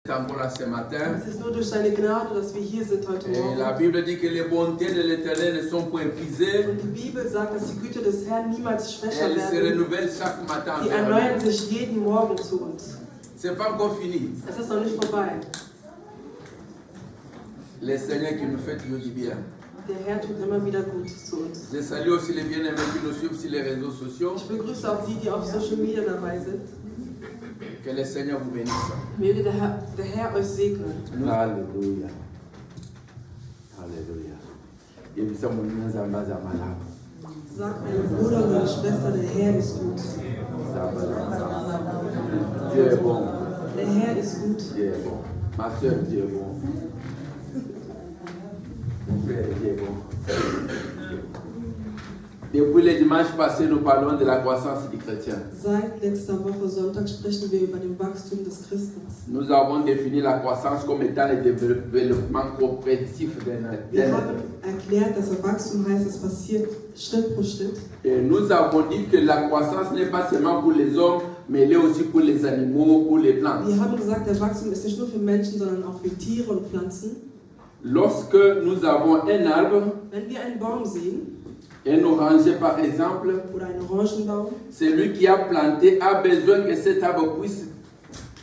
Encore là ce matin. Es ist nur durch seine Gnade, dass wir hier sind heute Morgen. La Bible dit que les bontés de l'Éternel ne sont point épuisées. Und die Bibel sagt, dass die Güter des Herrn niemals schwächer Elles se werden. renouvellent chaque matin. Die erneuern sich jeden Morgen zu uns. C'est pas encore fini. Es ist noch nicht vorbei. Le Seigneur qui nous fait toujours du bien. Der Herr tut immer wieder Gutes zu uns. Je salue aussi les bien-aimés qui nous suivent sur les réseaux sociaux. Ich begrüße auch die, die auf Social Media dabei sind. Que le Seigneur vous bénisse. Möge der Herr euch segnen. Alléluia. Alléluia. Sagt meine Bruder und meine Schwester, der Herr ist gut. Dieu est bon. Der Herr ist gut. Dieu est bon. Ma soeur, Dieu est bon. Mon frère, Dieu est bon. Depuis le dimanche passé, nous parlons de la croissance du chrétien. Seit letzter Woche Sonntag sprechen wir über den Wachstum des Christens. Nous avons défini la croissance comme étant le développement progressif d'un Wir haben erklärt, dass Wachstum heißt, es passiert Schritt pro Schritt. Et nous avons dit que la croissance n'est pas seulement pour les hommes, mais elle est aussi pour les animaux, pour les plantes. Wir haben gesagt, der Wachstum ist nicht nur für Menschen, sondern auch für Tiere und Pflanzen. Lorsque nous avons un arbre, Wenn wir einen Baum sehen, un oranger par exemple, oder einen Orangenbaum, celui qui a planté a besoin que cet arbre puisse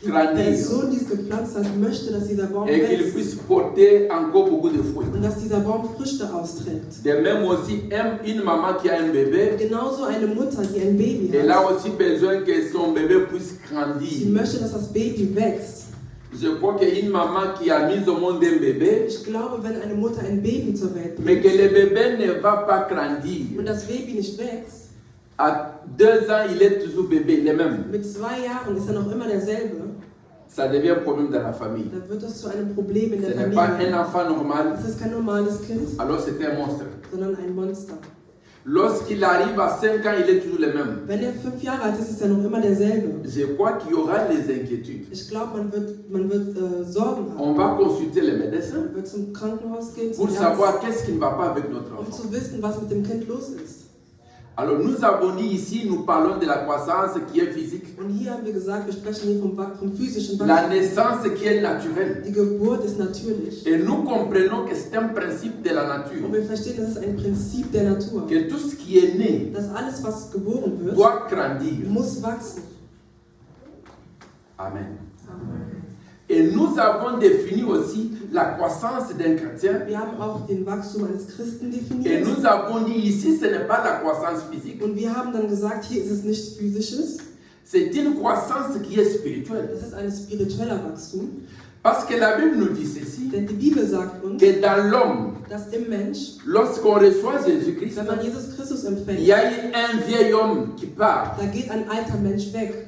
die grandir Person, die es gepflanzt hat, möchte, dass dieser Baum et qu'il wächst puisse porter encore beaucoup de fruits. und dass dieser Baum Früchte austrägt. De même aussi, une maman qui a un bébé, Genauso eine Mutter, die ein Baby elle a hat, aussi besoin que son bébé puisse sie grandir. möchte, dass das Baby wächst. Je crois qu'une maman qui a mis au monde un bébé, Ich glaube, wenn eine Mutter ein Baby zur Welt mais que bringt le bébé ne va pas grandir, und das Baby nicht wächst, à 2 ans, il est toujours bébé, il est même. mit 2 Jahren ist er noch immer derselbe, Ça devient un problème dans la famille. dann wird das zu einem Problem in Ce der n'est pas un Familie. enfant normal, Das ist kein normales Kind, alors c'est un monstre. sondern ein Monster. Lorsqu'il arrive à 5 ans, il est toujours le même. Wenn er 5 Jahre alt ist, ist er noch immer derselbe. Je crois qu'il y aura les inquiétudes. Ich glaube, man wird Sorgen haben. On va consulter les médecins Man wird zum Krankenhaus gehen, pour zum savoir Arzt, qu'est-ce qui ne va pas avec notre um enfant. zu wissen, was mit dem Kind los ist. Alors nous avons dit ici, nous parlons de la croissance qui est physique, Und hier haben wir gesagt, wir sprechen hier vom physischen la Wachstum. naissance qui est naturelle. Die Geburt ist natürlich. Et nous comprenons que c'est un principe de la nature, Und wir verstehen, das ist ein Prinzip der Natur. que tout ce qui est né Dass alles, was geboren wird, doit grandir. muss wachsen. Amen. Et nous avons défini aussi la croissance d'un chrétien. Wir haben auch den Wachstum eines Christen Et definiert. nous avons dit ici, ce n'est pas la croissance physique, Und wir haben dann gesagt, hier ist es nicht physisches, c'est une croissance qui est spirituelle. das ist ein spiritueller Wachstum. Parce que la Bible nous dit ceci, Denn die Bibel sagt uns, que dans l'homme, dass im Mensch, lorsqu'on reçoit Jésus-Christ, wenn man Jesus Christus il empfängt, y a un vieil homme qui part. da geht ein alter Mensch weg.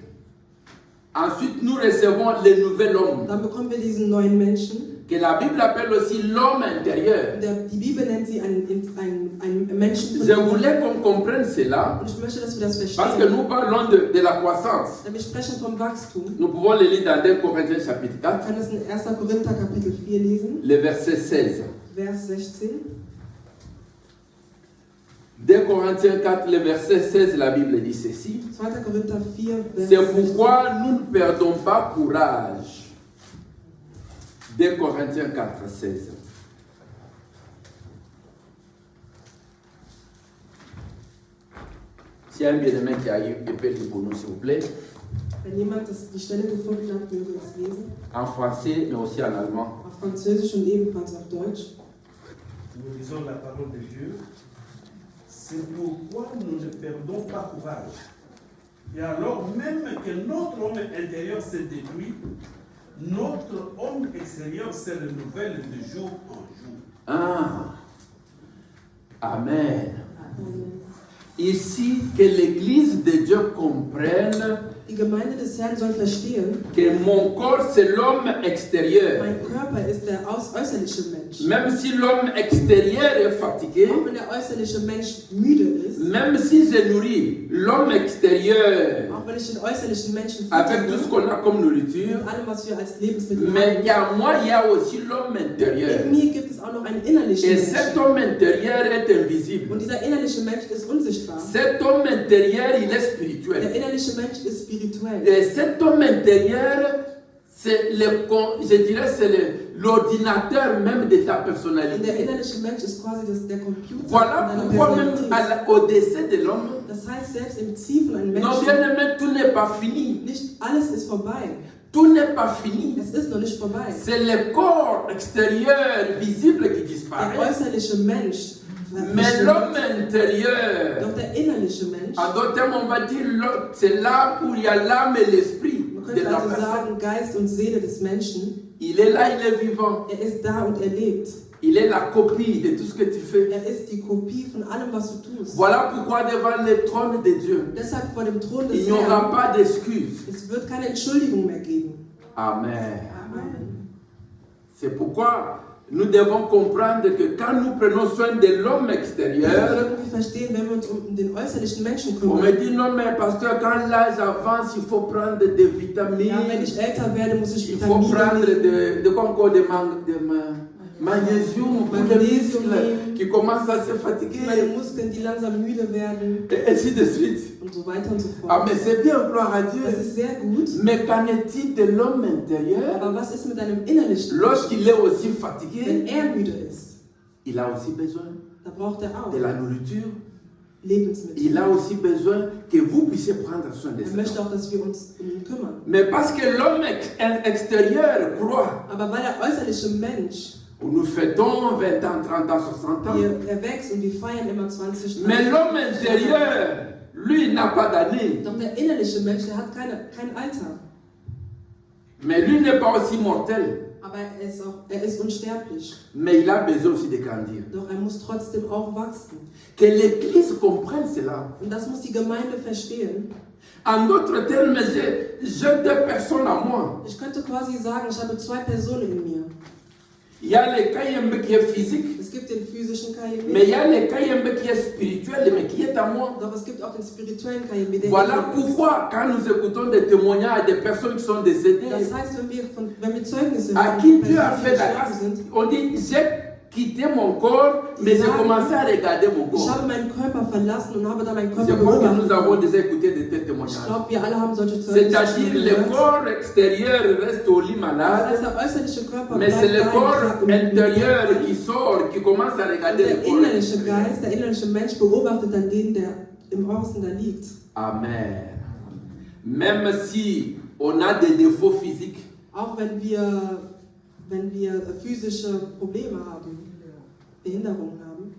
Ensuite, nous recevons le nouvel homme, Dann bekommen wir diesen neuen Menschen. que la Bible appelle aussi l'homme intérieur. Die Bibel nennt sie einen Menschen von Je innen. voulais qu'on comprenne cela, Und ich möchte, dass wir das parce que verstehen. nous parlons de la croissance. Denn wir sprechen vom Wachstum. Nous pouvons le lire dans 2 Corinthiens chapitre Man 4, kann das in 1. Korinther Kapitel 4 lesen, le verset 16. Vers 16. 2 Corinthiens 4, le verset 16, la Bible dit ceci. 2. Korinther 4, Vers C'est 16. pourquoi nous ne perdons pas courage. 2 Corinthiens 4, 16. S'il y a un bien-aimé qui a eu peut lire pour nous, s'il vous plaît, Wenn jemand die Stelle gefunden hat, möge es lesen. en français, mais aussi en allemand. Auf Französisch und ebenfalls auf Deutsch. Nous lisons la parole de Dieu. C'est pourquoi nous ne perdons pas courage. Et alors, même que notre homme intérieur se détruit, notre homme extérieur se renouvelle de jour en jour. Ah. Amen. Ici, que l'Église de Dieu comprenne Die Gemeinde des Herrn soll verstehen, que mon corps, c'est l'homme extérieur. mein Körper ist der äußerliche Mensch. Même si l'homme extérieur est fatigué, Auch wenn der äußerliche Mensch müde ist, même si je nourris l'homme extérieur auch wenn ich den äußerlichen Menschen avec tout ce füttere, qu'on a comme nourriture, mit allem, was wir als Lebensmittel mais il y haben, a moi, il y a aussi l'homme intérieur. in mir gibt es auch noch einen innerlichen Et cet Menschen. homme intérieur est invisible. Und dieser innerliche Mensch ist unsichtbar. Cet homme intérieur, il est Der spirituel. innerliche Mensch ist spirituell. Et cet homme intérieur, je dirais, c'est l'ordinateur même de ta Und der personnalité. innerliche Mensch ist quasi der Computer Voilà deiner pourquoi même Personalität. au décès de l'homme, Das heißt, selbst im Ziel von einem non Menschen, bien aimé, tout n'est pas fini. nicht alles ist vorbei. Tout n'est pas fini. Es ist noch nicht vorbei. C'est le corps extérieur visible qui Der disparaît. äußerliche Mensch Mais verschwindet. l'homme intérieur, Doch der innerliche Mensch, en d'autres termes, on va dire, c'est là où il y a l'âme et l'esprit man de könnte la also personne. sagen, Geist und Seele des Menschen, Il est là, il est vivant. er ist da und er lebt. Il est la copie de tout ce que tu fais. Er ist die Kopie von allem, was du tust. Voilà pourquoi devant le trône de Dieu, Deshalb vor dem Thron il des n'y aura Herrn, pas d'excuses. es wird keine Entschuldigung mehr geben. Amen. Amen. C'est pourquoi nous devons comprendre que quand nous prenons soin de l'homme Deshalb extérieur, sollten wir verstehen, wenn wir uns um den äußerlichen Menschen on me kümmern. dit non mais pasteur, quand l'âge avance, il faut prendre des Ja, wenn vitamines, ich älter werde, muss ich il faut prendre Vitamine nehmen. de quoi encore, magnésium pour les Magnesium muscles nehmen. qui commencent à se Meine fatiguer, Muskeln, die langsam müde werden et ainsi de suite. und so weiter und so Ah fort. mais c'est bien, gloire à Das Dieu. ist sehr gut. Mais qu'en est-il de l'homme intérieur? Aber was ist mit einem innerlichen Menschen? Lorsqu'il est aussi Wenn fatigué, er müde ist, il a aussi besoin da braucht er auch de la nourriture. Lebensmittel. Il a aussi besoin que vous puissiez prendre soin de Er ça. möchte auch, dass wir uns um ihn kümmern. Mais parce que l'homme extérieur croit, Aber weil der äußerliche Mensch, nous fêtons 20 ans, 30 ans, 60 ans. er wächst und wir feiern immer 20, Mais 30. l'homme intérieur, lui, n'a pas d'année. Doch der innerliche Mensch, der hat kein Alter. Mais lui n'est pas aussi mortel. Aber er ist unsterblich. Mais il a besoin aussi de grandir. Doch er muss trotzdem auch wachsen. Que l'Église comprenne cela. Und das muss die Gemeinde verstehen. En d'autres termes, j'ai deux personnes à moi. Ich könnte quasi sagen, ich habe zwei Personen in mir. Il y a le Kayembe qui est physique, Es gibt den physischen mais il y KMB, a le Kayembe qui est spirituel, mais qui est à moi. doch es gibt auch den spirituellen KMB. Der Voilà in mir ist. pourquoi, quand nous écoutons des témoignages des personnes qui sont décédées, Das heißt, wenn wir Zeugnisse à hören, qui von Dieu a Personen, fait die la gestorben grâce, sind, on dit j'ai quitté mon corps, mais j'ai commencé à regarder mon ich corps. habe meinen Körper verlassen und habe dann meinen Je Körper crois que nous avons beobachtet. déjà écouté de tels Ich témoignages. glaube, wir alle haben solche Zeugnisse C'est-à-dire schon le gehört. corps extérieur reste au lit Das malade, heißt, der äußerliche Körper mais c'est le bleibt corps da intérieur qui sort, qui commence à regarder der le corps. innerliche Geist, der innerliche Mensch beobachtet dann den, der im Außen da liegt. Amen. Même si on a des défauts physiques, Auch wenn wir physische Probleme haben, Behinderungen haben.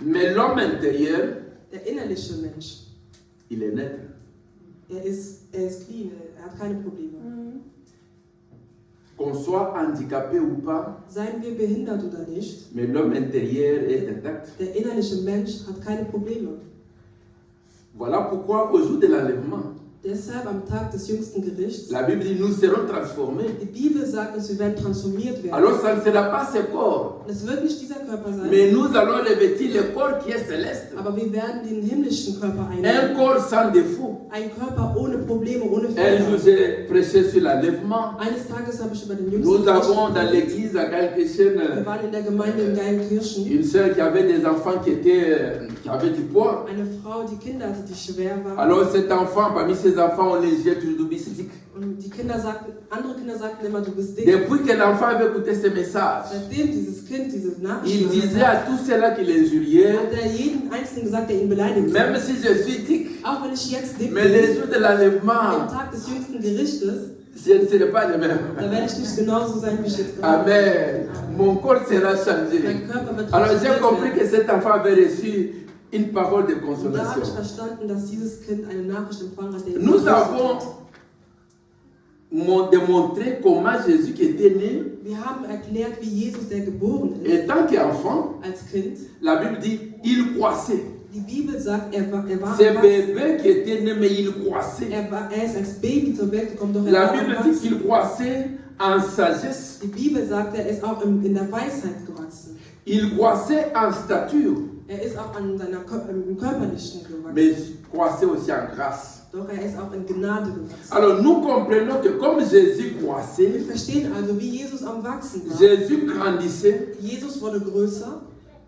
mais l'homme intérieur, Der innerliche Mensch, il est net. er ist clean, er hat keine Probleme. Qu'on soit handicapé ou pas, Seien wir behindert oder nicht, mais l'homme intérieur est intact. der innerliche Mensch hat keine Probleme. Voilà pourquoi au jour de l'enlèvement, Deshalb am Tag des jüngsten Gerichts, la Bible dit nous serons transformés. die Bibel sagt uns, wir werden transformiert werden. Alors ça ne sera pas ce corps, Und es wird nicht dieser Körper sein, mais nous allons revêtir le corps qui est céleste. aber wir werden den himmlischen Körper Un einnehmen. corps sans défaut. Ein Körper ohne Probleme, ohne Un jour, Fehler. j'ai prêché sur l'enlèvement. Eines Tages habe ich über den Nous jüngsten avons dans Gericht l'église à Galkirchen Wir waren in der Gemeinde in Geilkirchen. une sœur qui avait des enfants qui avaient du poids. Eine Frau, die Kinder hatte, die schwer waren. Alors cet enfant, parmi ses enfants, on les jette toujours bicycle. Und die andere Kinder sagten immer, du bist dick. Depuis que l'enfant avait écouté ce message, Seitdem dieses Kind diese il Nachricht disait à tous ceux-là qui l'injuriaient, hat er jeden Einzelnen gesagt, der ihn beleidigt même hat. si je suis dick, Auch wenn ich jetzt dick mais les bin, jours de am l'enlèvement, Tag des jüngsten Gerichtes, je ne serai pas le même. da werde ich nicht genauso sein, wie ich jetzt gerade bin. Amen. Mon corps sera changé. Mein Körper wird Alors j'ai transformiert compris werden. que cet enfant avait reçu une parole de Und da habe ich consolation. verstanden, dass dieses Kind eine Nachricht empfangen hat, der ihn Nous tröstet. avons démontré comment Jésus qui était né, Wir haben erklärt, wie Jesus, der geboren ist, et tant qu'enfant, als Kind. la Bible dit, il croissait. Die Bibel sagt, er war C'est am Wachsen. bébé qui était né, mais il croissait. Er ist als Baby zur Welt gekommen, doch er La war Bible am dit Wachsen. qu'il croissait en sagesse. Die Bibel sagt, er ist auch in der Weisheit gewachsen. Il croissait en stature, Er ist auch an im Körperlichen mais gewachsen. il croissait aussi en grâce. Doch er ist auch in Gnade gewachsen. Alors nous comprenons que comme Jésus Wir croissait, verstehen also, wie Jesus am Wachsen war. Jésus grandissait, Jesus wurde größer,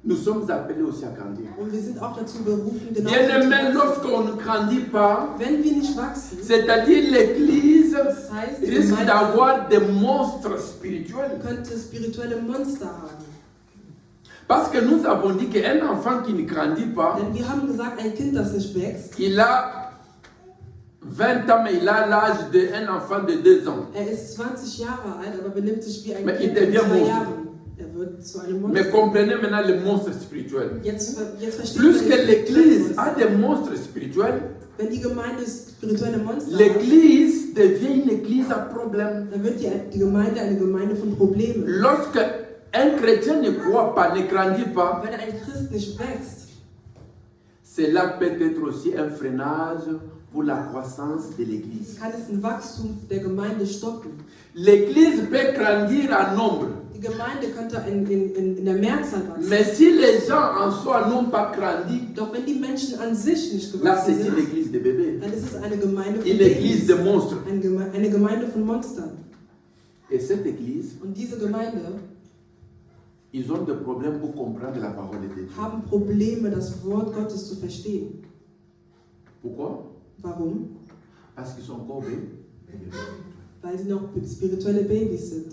nous sommes appelés aussi à grandir. Und wir sind auch dazu berufen, genau Bien so zu aimé, wachsen. lorsqu'on ne grandit pas, Wenn wir nicht wachsen, c'est-à-dire l'Église das heißt, die risque Gemeinde d'avoir des monstres spirituels. könnte spirituelle Monster haben. Parce que nous avons dit qu'un enfant qui ne grandit pas, Denn wir haben gesagt, ein Kind, das nicht wächst, il a 20 ans, mais il a l'âge d'un enfant de 2 ans. ist 20 Jahre alt, aber benimmt sich wie ein Mais Kind il von devient 2 monstre. Jahren. Er wird zu einem Mais Monster. comprenez maintenant le monstre spirituel. Jetzt versteht Plus man que das l'Église Monster. a des monstres spirituels, Wenn die Gemeinde spirituelle Monster hat, l'Église devient une Église à problème. dann wird die Gemeinde eine Gemeinde von Problemen. Lorsque un chrétien ne croit pas, ne grandit pas, Wenn ein Christ nicht wächst, cela peut être aussi un freinage pour la croissance de l'Église. kann es ein Wachstum der Gemeinde stoppen. L'Église peut grandir en nombre, Die Gemeinde könnte in der Mehrzahl wachsen. mais si les gens en soi n'ont pas grandi, Doch wenn die Menschen an sich nicht là gewachsen c'est une sind, église de bébés, dann ist es eine Gemeinde von une église de Babys. monstres. Eine Gemeinde von Monstern. Et cette église, Und diese Gemeinde ils ont des problèmes pour comprendre la parole de Dieu. haben Probleme, das Wort Gottes zu verstehen. Pourquoi? Warum? Parce qu'ils sont encore bébés. Weil sie noch spirituelle Babys sind.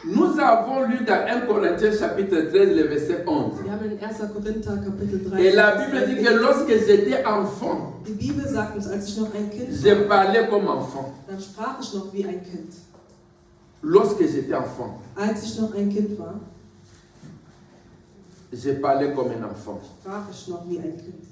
Nous avons lu dans 1 Corinthiens chapitre 13, le verset 11. Wir haben in 1. Korinther Kapitel 3. Et la Bible dit que lorsque j'étais enfant, Die Bibel sagt uns, als ich noch ein Kind je war, parlais comme enfant. dann sprach ich noch wie ein Kind. Lorsque j'étais enfant, Als ich noch ein Kind war, je parlais comme un enfant. sprach ich noch wie ein Kind.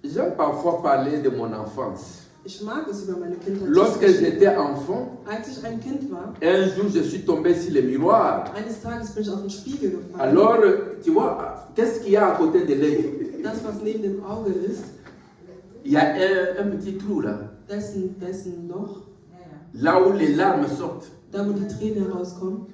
J'aime parfois parler de mon enfance. Ich mag es über meine Kindheit zu Lorsque sprechen. j'étais enfant, Als ich ein Kind war, un jour je suis tombé sur le miroir. eines Tages bin ich auf den Spiegel gefallen. Alors, tu vois, qu'est-ce qu'il y a à côté de l'œil? Das, was neben dem Auge ist, Il y a un petit trou là, da ist ein Loch, là où les larmes sortent. da wo die Tränen herauskommen.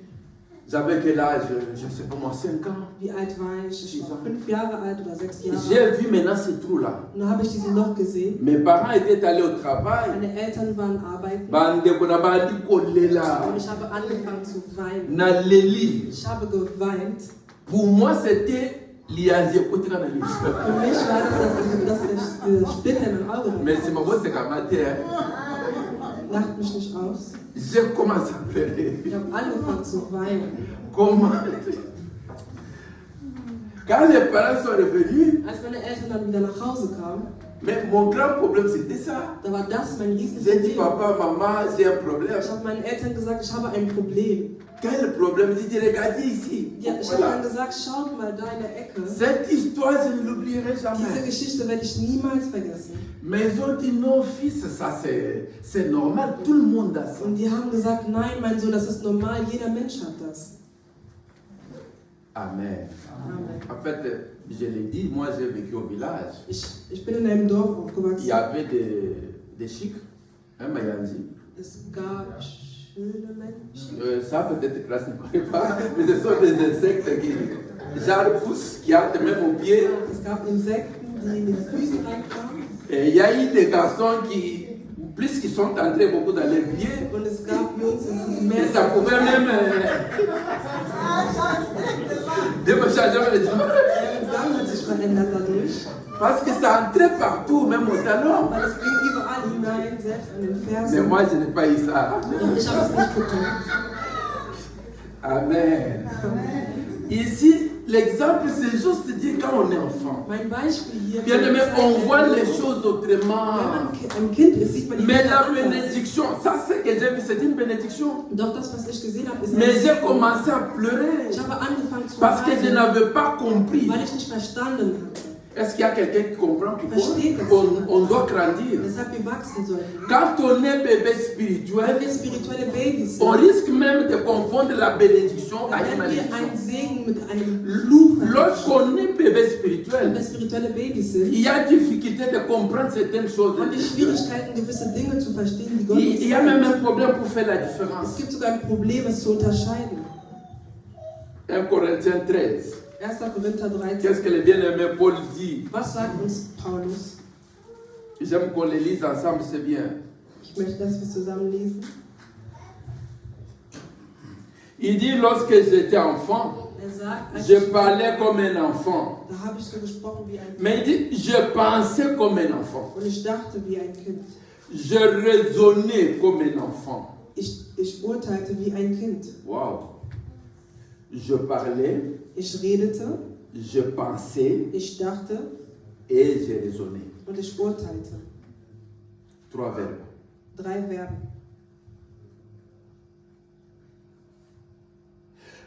J'avais quel âge? Je ne sais pas moi, 5 ans. Wie alt war ich? Ich war 5 Jahre alt oder 6 Jahre alt. J'ai vu maintenant ce trou là. Und da habe ich diesen Loch gesehen. Mes parents étaient allés au travail. Meine Eltern waren arbeiten Bandeko na bandi kolela. und ich habe angefangen zu weinen. Na leli. Ich habe geweint. Pour moi, c'était liazi kotika na leli. Für mich war das der Splitter in meinem Auge. Mais c'est ma voix, c'est comme terre. Lacht mich nicht aus. J'ai commencé à pleurer. Ich habe angefangen zu weinen. Comment? Quand les parents sont revenus, Als meine Eltern dann wieder nach Hause kamen, mais mon grand problème c'était ça. da war das mein J'ai dit, Riesenproblem. papa, maman, j'ai un problème. Ich habe meinen Eltern gesagt, ich habe ein Problem. Quel problème? J'ai dit, regardez ici. Ja, ich habe Voilà. dann gesagt, schaut mal da in der Ecke. Cette histoire, je ne l'oublierai Diese jamais. Geschichte werde ich niemals vergessen. Mais ils ont dit, non, fils, ça c'est normal, tout le monde a ça. Und die haben gesagt, nein, mein Sohn, das ist normal, jeder Mensch hat das. Amen. Amen. En fait, je l'ai dit, moi j'ai vécu au village. Ich bin in einem Dorf Il aufgewachsen. y avait des chics, hein, Mayanzi. Es gab schöne Menschen. Ça peut-être classe ne connaît pas, mais ce sont des insectes qui, genre poussent, qui entrent même aux pieds. Es gab Insekten, die in den Füßen reinkamen. Et il y a eu des garçons qui, plus qui sont entrés beaucoup dans les pieds, Und es gab Jungs, die sind et mehr. ça pouvait même de me changer les gens. Der Gesang hat sich verändert dadurch, Parce que ça entrait partout, même au talon. weil es ging überall hinein, selbst an den Mais Fersen. moi je n'ai pas eu ça. Doch ich habe es nicht bekommen. Amen. Ici, l'exemple, c'est juste de dire quand on est enfant. Mein Beispiel hier. Bien aimé, zeigt, on voit les wenn choses man autrement. ein Kind ist, sieht man die Mais Dinge la anders. bénédiction, ça c'est que j'ai vu, c'est une bénédiction. Doch das, was ich gesehen habe, ist Mais ein j'ai Segen. commencé à pleurer Ich habe angefangen zu parce que je weinen, n'avais pas compris. weil ich nicht verstanden hatte, Est-ce qu'il y a quelqu'un qui comprend Versteht das. pourquoi on doit grandir? weshalb wir wachsen sollten. Quand on est bébé Wenn spirituel, wir spirituelle Babys on sind, risque même de confondre la bénédiction dann avec la werden wir malédiction. einen Segen mit einem Fluch verwechseln. Lorsqu'on est bébé Wenn spirituel, wir spirituelle Babys il sind, y a difficulté de comprendre certaines choses. haben wir Schwierigkeiten, gewisse Dinge zu verstehen, die Gott uns Il y a même zeigt. un problème pour faire la Es différence. gibt sogar ein Problem, es zu unterscheiden. 1 Corinthiens 13. 1. Korinther 13. Qu'est-ce que le bien-aimé Paul dit? Was sagt uns Paulus? J'aime qu'on les lise ensemble, c'est bien. Ich möchte, dass wir zusammen lesen. Il dit, lorsque j'étais enfant, sagt, als je ich, parlais comme un enfant. da habe ich so gesprochen wie ein Kind. Mais il dit, je pensais comme un enfant. Und ich dachte wie ein Kind. Je raisonnais comme un enfant. Ich urteilte wie ein Kind. Wow. Je parlais, Ich redete, je pensais ich dachte et je raisonnais. und ich urteilte. 3 verbes. 3 Verben.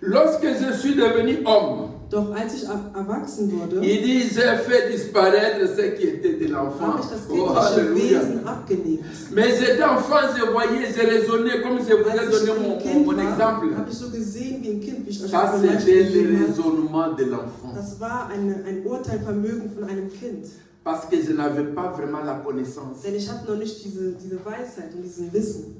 Lorsque je suis devenu homme, Doch als ich erwachsen wurde, il dit, j'ai fait disparaître ce qui était de l'enfant. habe ich das Oh, kindliche alléluia. Wesen abgelegt. Mais j'étais enfant, je voyais, je raisonnais comme je vous ai Als ich donné ein mon Kind mon war, exemple. habe ich so gesehen wie ein Kind, wie ich euch Ça, ein c'était Beispiel le gegeben habe. raisonnement de l'enfant. Das war ein Urteilvermögen von einem Kind. Parce que je n'avais pas vraiment la connaissance. Denn ich hatte noch nicht diese Weisheit und diesen Wissen.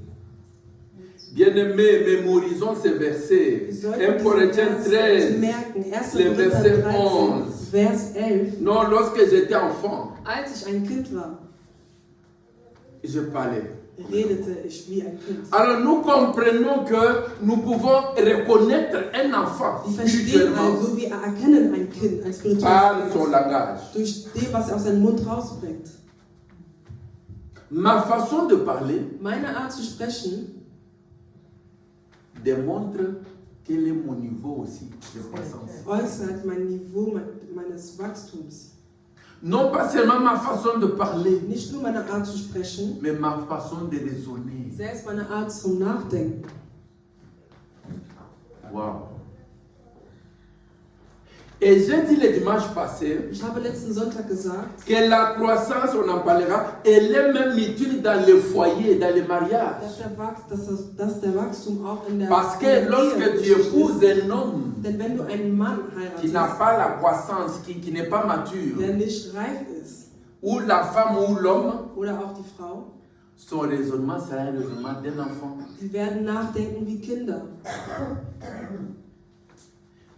Bien-aimés, mémorisons ces versets. Wir sollten 1 diesen Corinthiens Vers 13. merken. 1. le Korinther verset 13, 11. Vers 11. Non, lorsque j'étais enfant, Als ich ein Kind war, je parlais. redete ich wie ein Kind. Alors nous comprenons que nous pouvons reconnaître un enfant Wir verstehen spirituellement also, wir erkennen ein Kind, ein par spirituelles son Kind, langage. durch dem, was er aus seinem Mund rausbringt. Ma façon de parler Meine Art zu sprechen démontre quel est mon niveau aussi de croissance. äußert mein Niveau meines Wachstums. Non pas seulement ma façon de parler, Nicht nur meine Art zu sprechen, mais ma façon de raisonner. selbst meine Art zum Nachdenken. Wow. Et j'ai dit le dimanche passé Ich habe letzten Sonntag gesagt, que la croissance, on en parlera, elle est même utile dans le foyer, dans le mariage. dass der Wachstum auch in der Parce que Ehe lorsque tu wichtig épouses ist. un homme Denn wenn du einen Mann qui n'a heiratest, pas la croissance, qui n'est pas mature, der nicht reif ist, ou la femme ou l'homme, oder auch die Frau, son raisonnement sera un raisonnement d'un enfant. die werden nachdenken wie Kinder.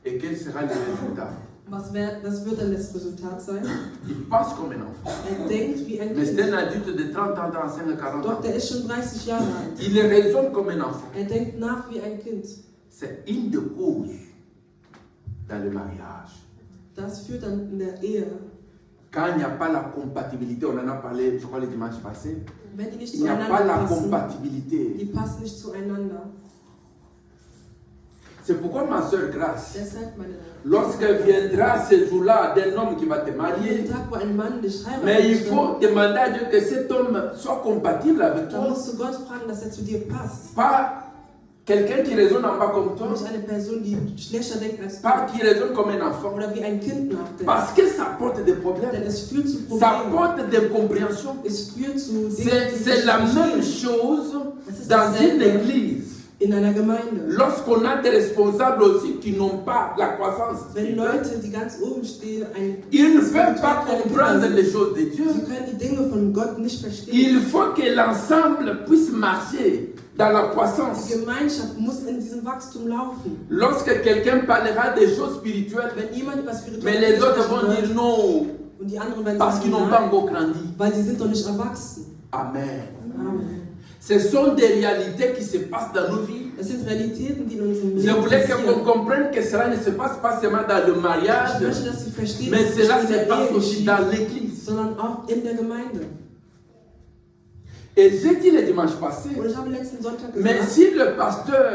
Et quel sera le résultat? Was wird dann das Resultat sein? Il passe comme un enfant. Er denkt wie ein Mais c'est un Kind. adulte de 30 ans, 35 ans, 40 Doch ans. der ist schon 30 Jahre alt. Il raisonne comme un enfant. Er denkt nach wie ein Kind. C'est une des causes dans le mariage. Das führt dann in der Ehe, Quand il n'y a pas la compatibilité, on en a parlé, je crois, le dimanche passé. wenn die nicht Il n'y a pas zueinander la passen, compatibilité. die passen nicht zueinander. C'est pourquoi ma soeur Grâce, Deshalb meine lorsqu'elle viendra ce jour-là d'un homme qui va te jeden marier, Tag, wo ein Mann dich mais il heiratet, faut demander à Dieu que cet homme soit compatible avec da toi. musst du Gott fragen, dass er zu dir passt. Pas quelqu'un qui raisonne en bas comme toi, Nicht eine Person, die schlechter denkt als pas du qui raisonne comme un enfant. oder wie ein Kind nachdenkt. Parce que ça porte des Denn problèmes, es führt zu ça Problemen. porte des compréhensions. Es führt zu Dingen, die C'est sich la nicht même verstehen. chose Es ist dans une dasselbe église. in einer Gemeinde. Lorsqu'on a des responsables aussi qui n'ont pas la croissance, Wenn Leute, die ganz oben stehen, ils ne peuvent pas comprendre sind, les choses de Dieu. sie können die Dinge von Gott nicht verstehen. Il faut que l'ensemble puisse marcher dans la Die croissance. Gemeinschaft muss in diesem Wachstum laufen. Lorsque quelqu'un parlera des choses spirituelles, Wenn jemand über mais Spiritualität les autres sprechen vont wird, dire non, und die anderen werden parce qu'ils n'ont pas nein, encore grandi. weil die sind noch nicht erwachsen. Amen. Amen. Ce sont des réalités qui se passent dans nos vies. Das sind Realitäten, die in unserem Je Leben voulais qu'on passieren. comprenne que cela ne se passe pas seulement dans le Ich mariage, möchte, dass Sie verstehen, mais dass es cela nicht in se der passe Ehe aussi geschieht, dans l'église. sondern auch in der Gemeinde. Et j'ai dit le dimanche passé, Und ich habe letzten Sonntag mais gesagt, si le pasteur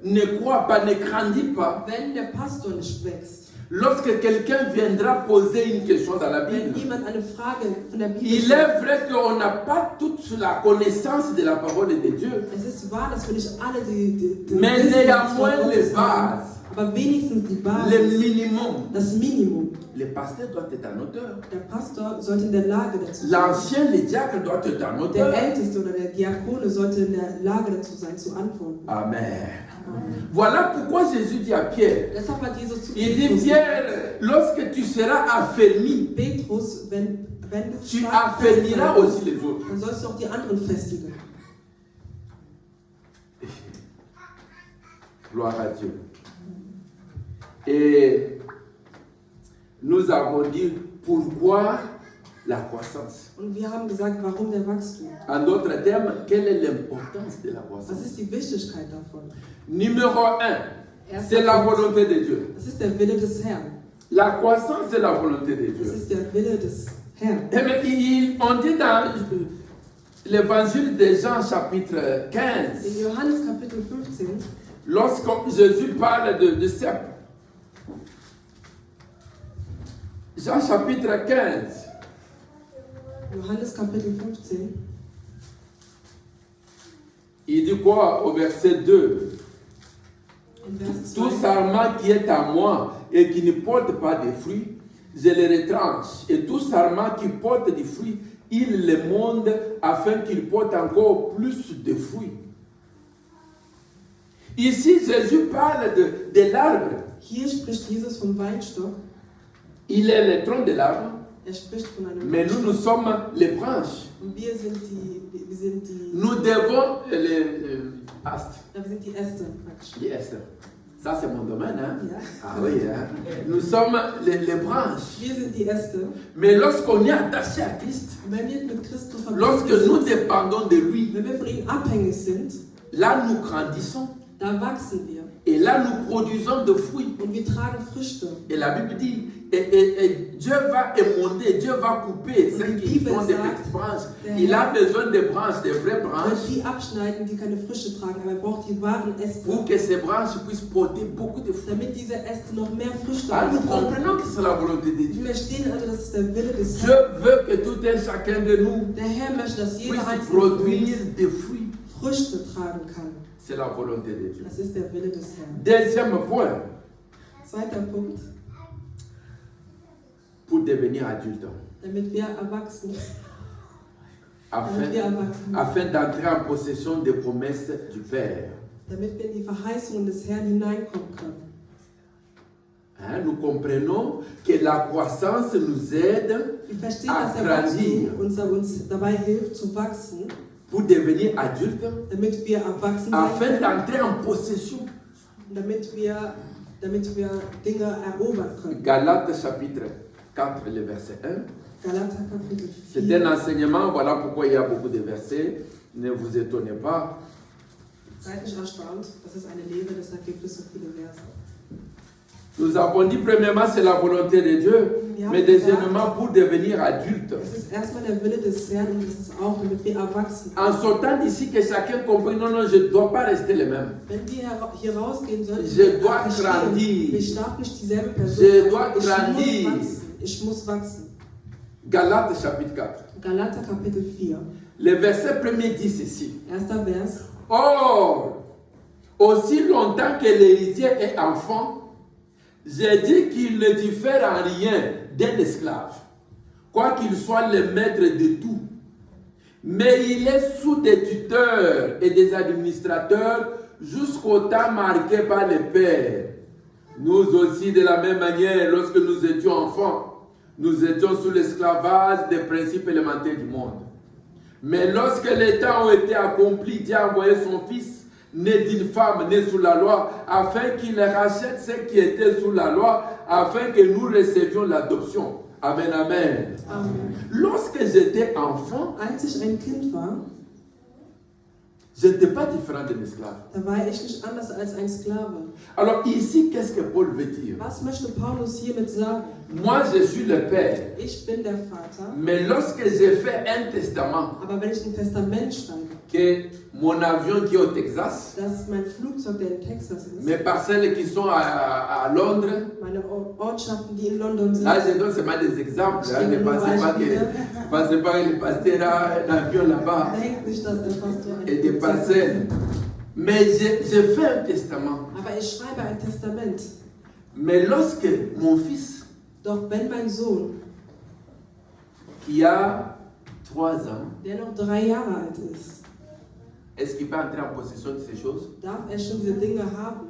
ne croit pas, ne grandit pas, wenn der Pastor nicht wächst, lorsque quelqu'un viendra poser une question dans la wenn Bible, jemand eine Frage von der Bibel il stellt, est vrai qu'on n'a pas toute la connaissance de la parole de Dieu, es ist wahr, dass wir nicht alle die mais Wissen des néanmoins Wortes les haben, bases, aber wenigstens die le Basis, minimum. das Minimum. Le pasteur doit être un auteur. Der Pastor sollte in der Lage dazu sein. L'ancien, le diacre doit être un Der auteur. Älteste oder der Diakone sollte in der Lage dazu sein, zu antworten. Amen. Amen. Voilà pourquoi Jésus dit à Pierre, Deshalb hat Jesus zu il dit Petrus Pierre, lorsque tu seras affermi, Petrus, wenn du tu stark fest affermiras sein aussi wirst, les autres. dann sollst du auch die anderen festigen. Gloire à Dieu. Et nous avons dit pourquoi la croissance. Und wir haben gesagt, warum der Wachstum? En d'autres termes, quelle est l'importance de la croissance? Was ist die Wichtigkeit davon? Numéro 1, c'est la volonté de Dieu. Das ist der Wille des Herrn. La croissance, c'est la volonté de Das Dieu. ist der Wille des Herrn. Et mais on dit dans l'évangile de Jean chapitre 15, In Johannes Kapitel 15, lorsque Jésus parle de cep, Jean chapitre 15, Johannes Kapitel 15, il dit quoi au verset 2? in Vers Tout 2, sarment qui est à moi et qui ne porte pas de fruits, je le retranche. Et tout sarment qui porte des fruits, il le monde afin qu'il porte encore plus de fruits. Ici, Jésus parle de l'arbre. hier spricht Jesus vom Weinstock. Il est le tronc de l'arbre, Spricht von einem mais nous sommes les branches. Und wir sind die Nous devons les astes. wir sind die Äste praktisch. Yes. Ça, c'est mon domaine. Hein? Ja. Ah oui, hein? Nous sommes les branches. Wir sind die Äste. Mais lorsqu'on est attaché à Christ, Und wenn wir mit Christus lorsque verbunden nous sind, dépendons de lui, wenn wir von ihm abhängig sind, là nous grandissons. da wachsen wir. Et là nous produisons des fruits. Und wir tragen Früchte. Et la Bible dit, et Dieu va émonder, Dieu va couper ceux qui font des petites branches. Il a besoin de branches, de vraies Und branches, die abschneiden, die keine Früchte tragen, aber er braucht die wahren Äste, pour que ces branches puissent porter beaucoup de fruits. damit diese Äste noch mehr Früchte Ah, nous austragen. comprenons que c'est la volonté de Wir Dieu. verstehen also, das ist der Wille des Dieu Herrn. veut que tout un chacun de nous Der Herr möchte, dass jeder puisse einzelne von produire uns des fruits. Früchte tragen kann. C'est la volonté de Dieu. Das ist der Wille des Herrn. Deuxième point, Zweiter Punkt, pour devenir adulte, damit wir erwachsen, afin, afin d'entrer en possession des promesses du Père. damit wir in die Verheißungen des Herrn hineinkommen können. Hein, nous comprenons que la croissance nous aide Wir verstehen, à dass der grandir Wachstum uns dabei hilft zu wachsen, pour devenir adulte, damit wir erwachsen sein afin können, d'entrer en possession. damit wir Dinge erobern können. Galates chapitre 4, le verset 1. Galater Kapitel C'est 4. un enseignement, voilà pourquoi il y a beaucoup de versets. Ne vous étonnez pas. Seid nicht erstaunt, das ist eine Lehre, deshalb gibt es so viele Verse. Nous avons dit premièrement c'est la volonté de Dieu, mais deuxièmement pour devenir adulte. Es ist erstmal der Wille des Herrn und es ist auch, damit wir erwachsen. En sortant d'ici, que chacun comprenne, non, non, je ne dois pas rester le même. Wenn wir hier rausgehen sollten, Je dois grandir. ich darf nicht dieselbe Person Je dois sein. grandir. Ich muss wachsen. Galates chapitre 4. Galater Kapitel 4, Le verset premier dit ceci. erster Vers. Or, aussi longtemps que l'héritier est enfant, j'ai dit qu'il ne diffère en rien d'un esclave, quoiqu'il soit le maître de tout. Mais il est sous des tuteurs et des administrateurs jusqu'au temps marqué par le Père. Nous aussi, de la même manière, lorsque nous étions enfants, nous étions sous l'esclavage des principes élémentaires du monde. Mais lorsque les temps ont été accomplis, Dieu a envoyé son Fils, né d'une femme, né sous la loi, afin qu'il rachète ceux qui étaient sous la loi, afin que nous recevions l'adoption. Amen, amen. Amen. Lorsque j'étais enfant, Als ich ein Kind war, je n'étais pas différent d'un esclave. da war ich nicht anders als ein Sklave. Alors ici, qu'est-ce que Paul veut dire? Was möchte Paulus hiermit sagen? Moi, je suis le Père. Ich bin der Vater, Mais lorsque j'ai fait un testament, aber wenn ich ein Testament schreibe, que mon avion qui est au Texas, dass mein Flugzeug, der in Texas ist, mes parcelles qui sont à Londres, meine Ortschaften, die in London sind, là je donne seulement des exemples. Hein, ne pensez pas que le pasteur a un avion là-bas da hängt nicht, dass der Pastor ein et des Flugzeug parcelles. hat. Mais j'ai fait un testament. Aber ich schreibe ein Testament. Mais lorsque mon fils, Doch wenn mein Sohn, qui a 3 ans, der noch 3 Jahre alt ist, est-ce qu'il peut entrer en possession de ces choses? darf er schon diese Dinge haben,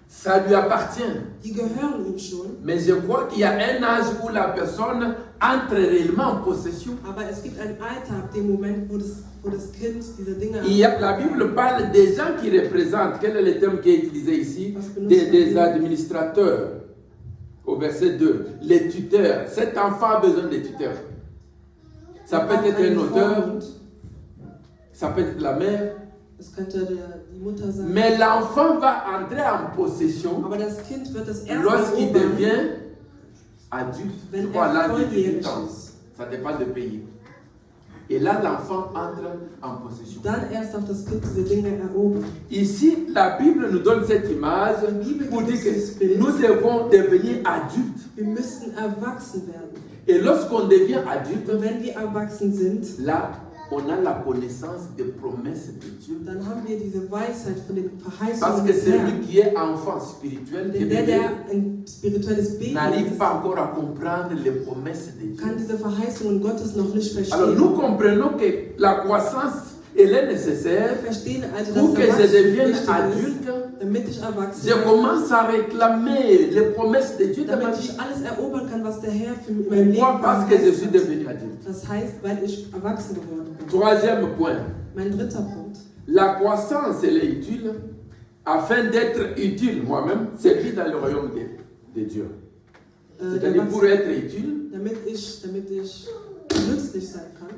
Ça lui appartient. die gehören ihm schon. Mais je crois qu'il y a un âge où la personne entre réellement en possession. Aber es gibt ein Alter, ab dem Moment, wo das Kind diese Dinge La Bible parle des gens qui représentent, quel est le terme qui est utilisé ici? Des administrateurs. au verset 2, les tuteurs. Cet enfant a besoin de tuteurs. Ça peut être un auteur, ça peut être la mère. Es könnte die Mutter sein. Mais l'enfant va entrer en possession Aber das Kind wird es erst lorsqu'il erobern, devient adulte. Je wenn crois à l'âge de volljährig 18 ans. ist. Ça dépend du pays. Et là, l'enfant entre en possession. Dann erst darf das Kind diese Dinge erobern. Ici, la Bible nous donne cette image pour dire que nous devons devenir adultes. Wir müssen erwachsen werden. Et lorsqu'on devient adulte, Und wenn wir erwachsen sind, là, on a la connaissance des promesses de Dieu. dann haben wir diese Weisheit von den Parce Verheißungen que des Herrn. celui qui est enfant spirituel, qui est Denn der bébé, ein spirituelles Baby n'arrive ist, pas encore à comprendre les promesses de Dieu. kann diese Verheißungen Gottes noch nicht Alors verstehen. nous comprenons que la croissance, elle est nécessaire Wir verstehen also, pour dass que je Erwachsen devienne wichtig ist, adulte. damit ich erwachsen Je commence à réclamer les promesses de Dieu dans ma damit vie. ich alles erobern kann, was der Herr für mein Leben Pourquoi? Parce que je suis hat. devenu adulte. Das heißt, weil ich erwachsen geworden bin. Troisième point. Mein dritter Punkt. La croissance, elle est utile afin d'être utile moi-même, servir dans le royaume de Dieu. Der C'est-à-dire pour Wachstum, être utile, damit ich nützlich sein kann,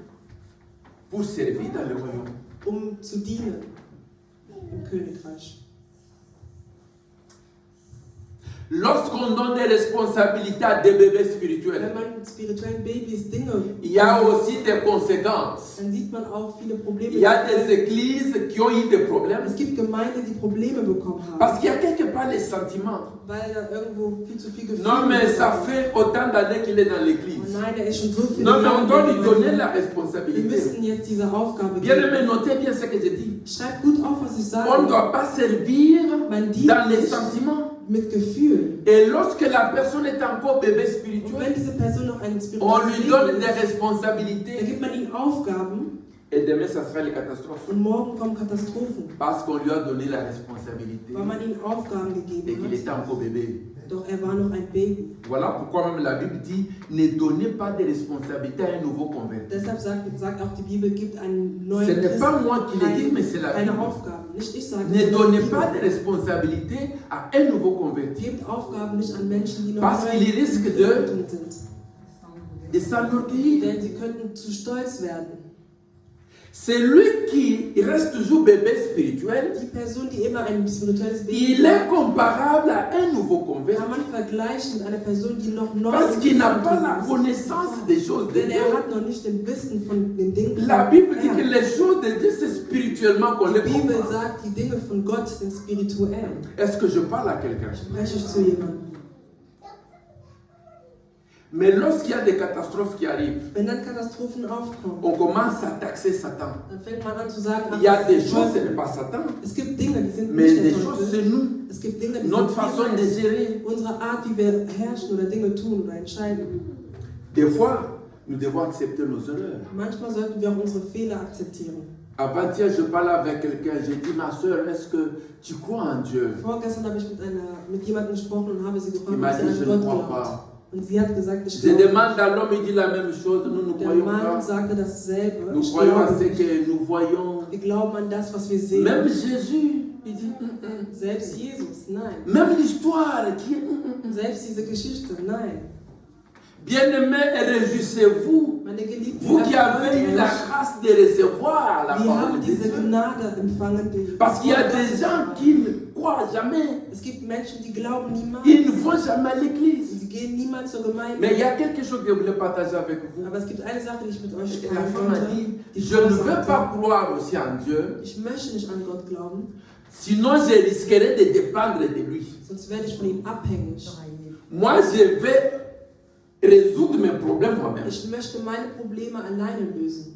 pour servir dans le royaume. zu dienen im Königreich. Lorsqu'on donne des responsabilités à des bébés Wenn spirituels, man spirituellen Babys Dinge, il y a aussi des conséquences. dann sieht man auch viele Probleme. Il y a des églises qui ont eu des problèmes Es gibt Gemeinden, die Probleme bekommen haben, parce qu'il y a quelque part les sentiments. weil da irgendwo viel zu viel Gefühl Non, mais ça ist. fait autant d'années qu'il est dans Oh l'église. nein, der ist schon so viel. Non, mais on doit lui donner la Wir responsabilité. müssen jetzt diese Aufgabe Bien geben. aimé, notez bien ce que je dis. Schreibt gut auf, was ich On ne sage. doit pas servir Man dient dans les nicht sentiments. mit Gefühl. Et lorsque la personne est encore bébé Und spirituel, wenn diese Person noch ein on spirituelles lui donne Leben des ist, dann responsabilités. gibt man ihnen Aufgaben Et demain, ça sera les catastrophes. und morgen kommen Katastrophen, Parce qu'on lui a donné la responsabilité weil man ihnen Aufgaben et qu'il gegeben était hat. encore bébé. Doch er war noch ein Baby. Voilà pourquoi même la Bible dit ne donnez pas de responsabilité à un nouveau converti. Deshalb sagt auch die Bibel, gibt einen Ce neuen n'est pas Christen moi qui le dis, mais c'est la keine Bible. Aufgaben. Nicht ich sage, Ne sondern die donnez Bibel. pas de responsabilité à un nouveau converti Gebt Aufgaben nicht an Menschen, die noch Parce neu qu'il risque im de- Christentum sind. de s'enorgueillir. Denn sie könnten zu stolz werden. Celui qui reste toujours bébé spirituel, Die Person, die immer ein spirituelles Baby il est comparable à un nouveau converti. kann man vergleichen mit einer Person, die noch neu Parce im qu'il n'a pas Christentum la ist. connaissance des choses de Denn Dieu. er hat noch nicht den Wissen von den Dingen La von Bible dit que Herrn. les choses de Dieu, c'est spirituellement qu'on les Die Bibel comprend. sagt, die Dinge von Gott sind spirituell. Est-ce que je parle à quelqu'un? Spreche ich zu jemandem. Mais lorsqu'il y a des catastrophes qui arrivent, Wenn dann Katastrophen aufkommen, on commence à taxer Satan. dann fängt man an zu sagen, Il y a ach, des das ist choses, ce Teufel. n'est pas Satan, Es gibt Dinge, die sind mais nicht des der choses, Teufel. c'est nous. Es gibt Dinge, die Notre sind façon de wir. gérer. Unsere Art, wie wir herrschen oder Dinge tun oder entscheiden. Des fois, nous devons accepter nos erreurs. Manchmal sollten wir auch unsere Fehler akzeptieren. Avant-hier, je parlais avec quelqu'un, j'ai dit, ma soeur, est-ce que tu crois en Dieu? Vorgestern habe ich mit jemandem gesprochen und habe sie Il gefragt, m'a ob sie dit, an je ne Gott crois glaubt. pas. Und sie hat gesagt, ich Je glaube. demande à l'homme, il dit la même chose, nous ne Der croyons Mann pas. sagte dasselbe. Nous Ich croyons à glaube ce nicht. que nous voyons. Wir glauben an das, was wir sehen. Même Jésus, il dit, Selbst Jesus, nein. Même l'histoire qui est, Selbst diese Geschichte, nein. Bien-aimés, réjouissez-vous, Meine Geliebten, vous qui erfreut avez eu la euch. grâce de recevoir la Wir parole haben de diese Dieu. Gnade empfangen. Die Parce qu'il y a von des Gott gens war. qui ne croient jamais. Es gibt Menschen, die glauben niemals. Ils ne vont jamais à l'église. Sie gehen niemals zur Gemeinde. Mais il y a quelque chose que je voulais partager avec vous. Aber es gibt eine Sache, die ich mit euch Et la teilen femme a wollte. dit, Die je Frau ne veux sagte, pas croire aussi en Dieu, ich möchte nicht an Gott glauben, sinon je risquerais de dépendre de lui. sonst werde ich von ihm abhängig. Moi, je vais résoudre mes problèmes moi-même. Ich möchte meine Probleme alleine lösen.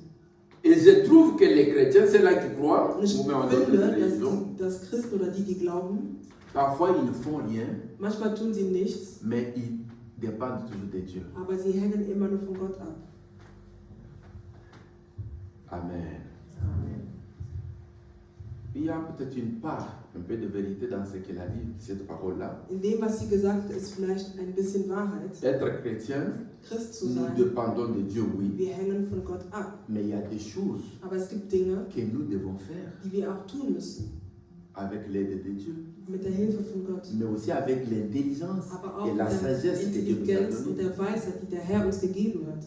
Et je trouve que les chrétiens, c'est là qui croient, Und ich ou même en finde, d'autres religions, dass Christen oder die glauben, parfois ils ne font rien, manchmal tun sie nichts, mais ils dépendent toujours de Dieu. aber sie hängen immer nur von Gott ab. Amen. Il y a peut-être une part, un peu de vérité dans ce qu'elle a dit, cette parole-là. In dem, was sie gesagt hat, ist vielleicht ein bisschen Wahrheit. Être chrétien, Christ zu nous sein, dépendons de Dieu, oui, wir hängen von Gott ab. mais il y a des choses Aber es gibt Dinge, que nous devons faire. die wir auch tun müssen. avec l'aide de Dieu, mit der Hilfe von Gott, mais aussi avec l'intelligence aber auch et la mit der sagesse que Dieu nous a Intelligenz und donnée. der Weisheit, die der Herr uns gegeben hat.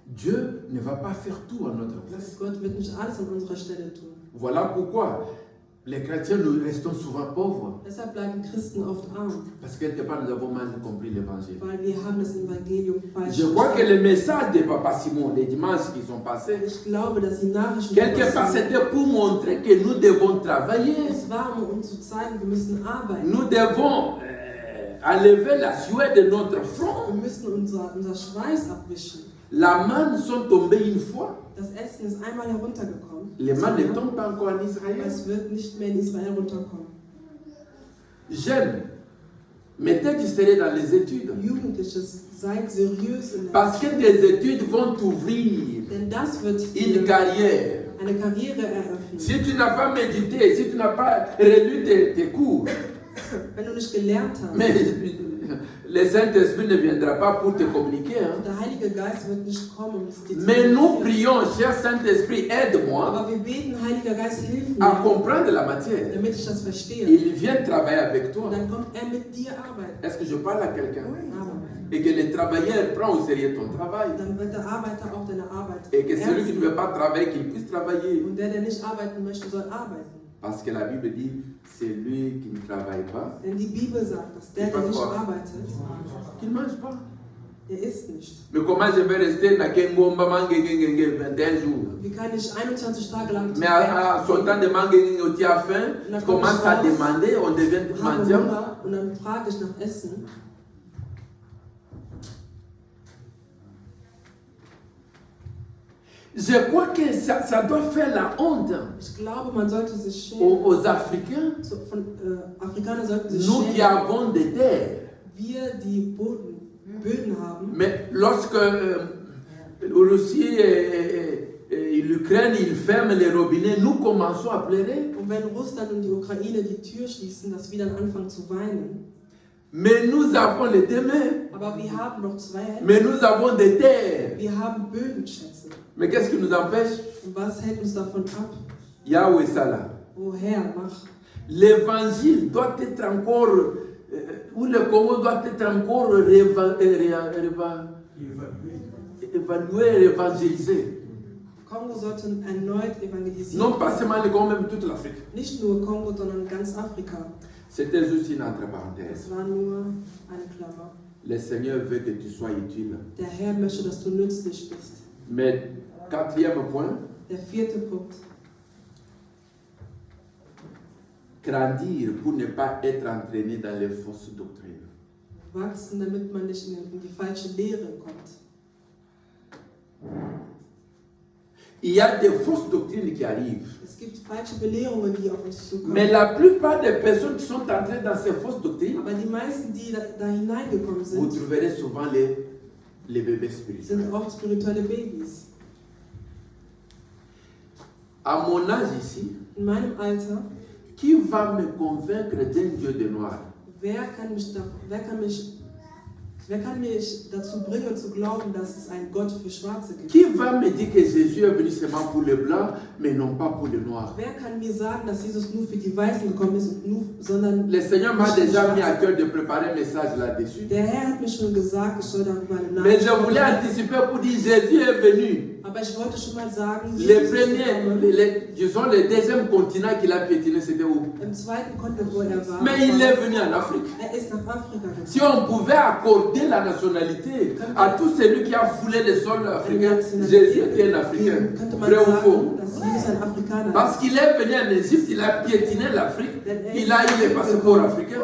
Dieu ne va pas faire tout à notre place. Gott wird nicht alles an unserer Stelle tun. Voilà pourquoi les chrétiens, nous restons souvent pauvres. Deshalb bleiben Christen oft arm, Parce que quelque part, nous avons mal compris l'évangile. weil wir haben das Evangelium falsch Je crois que verstanden. le message de Papa Simon, les dimanches qui sont passés, Ich glaube, dass die Nachrichten quelque part, c'était pour montrer que nous devons travailler. es war, um uns zu zeigen, wir müssen arbeiten. Nous devons enlever la sueur de notre Wir front. müssen unser Schweiß abwischen. La manne sont tombées une fois. Das Essen ist einmal heruntergekommen. Les mannes ne tombent pas encore en Aber Israël. es wird nicht mehr in Israel runterkommen. Jeunes, mettez du sérieux dans les études. Jugendliches, seid seriös in der Parce que des études vont t'ouvrir Denn das wird une dir carrière. eine Karriere eröffnen. Si tu n'as pas médité, si tu n'as pas relu tes cours, Wenn du nicht gelernt hast, mais le Saint-Esprit ne viendra pas pour te communiquer. Hein. der Heilige Geist wird nicht kommen, um es dir zu Mais nous kommunizieren. prions, cher Saint-Esprit, aide-moi Aber wir beten, Heiliger Geist, hilf à mir, comprendre la matière. damit ich das verstehe. Il vient travailler avec toi. Und dann kommt er mit dir arbeiten. Est-ce que je parle à quelqu'un? Aber Et que le travailleur prend au sérieux ton travail. dann wird der Arbeiter auch deine Arbeit Et que celui qui ne ernst veut pas travailler, qu'il puisse travailler. nehmen. Und der nicht arbeiten möchte, soll arbeiten. Parce que la Bible dit, c'est lui qui ne travaille pas, Denn die Bibel sagt, dass der nicht arbeitet, qu'il ne mange pas. der isst nicht. Mais comment je vais rester dans Kengomba Mangengenge 21 jours? Wie kann ich 21 Tage lang Mais à son temps de Mangengenge, tu as faim, tu commences à demander, on devient habe mendiant. Hunger und dann frage ich nach Essen. Je crois que ça doit faire la honte Ich glaube, man sollte sich schämen. aux Africains, Afrikaner sollten sich nous qui schämen. avons des terres. Wir, die Böden haben. Mais lorsque Russie et l'Ukraine ils ferment les robinets, nous commençons à pleurer. Und wenn Russland und die Ukraine die Tür schließen, dass wir dann anfangen zu weinen. Mais nous avons les deux mains, Aber wir haben noch zwei Hände. mais nous avons des terres. Wir haben Bödenschätze. Mais qu'est-ce qui nous empêche? Und was hält uns davon ab? Yahweh Salah. Woher? Mach. L'évangile doit être encore, ou le Congo doit être encore évalué, évangélisé. Kongo sollte erneut evangelisiert Non pas seulement le Congo, même toute l'Afrique. Nicht nur Kongo, sondern ganz Afrika. C'était juste une entre parenthèse. Das war nur eine Klammer. Le Seigneur veut que tu sois utile. Der Herr möchte, dass du nützlich bist. Mais quatrième point, Der vierte Punkt. grandir pour ne pas être entraîné dans les fausses doctrines. Wachsen, damit man nicht in die falsche Lehre kommt. Il y a des fausses doctrines qui arrivent. Es gibt falsche Belehrungen, die auf uns zukommen. Mais la plupart des personnes qui sont entrées dans ces fausses doctrines, Aber die meisten, die da hineingekommen vous sind, trouverez souvent les bébés spirituels. sind oft spirituelle Babys. À mon âge ici, In meinem Alter, qui va me convaincre d'un Dieu de noir? wer kann mich dazu bringen zu glauben, dass es einen Gott für Schwarze gibt? Qui va me dire que Jésus est venu seulement pour les blancs, mais non pas pour les noirs? Wer kann mir sagen, dass Jesus nur für die Weißen gekommen ist und nur, sondern Le Seigneur m'a nicht für die déjà mis à Schwarzen? cœur de préparer un message là-dessus. Der Herr hat mir schon gesagt, ich soll darüber eine Mais je Nachricht voulais machen. anticiper pour dire Jésus est venu. Aber ich wollte schon mal sagen, Les Jesus ist premiers, gekommen. disons le deuxième continent qu'il a piétiné, c'était où? Im zweiten Kontinent, wo er war, Mais il est venu en Afrique. er ist nach Afrika gekommen. Si on pouvait accorder la nationalité à tout celui qui a foulé le sol africain, Jésus était un Africain. Könnte man Vrai ou faux? sagen, dass Jesus ein Afrikaner ist. Parce qu'il est venu en Égypte, il a piétiné l'Afrique, il a eu le passeport africain.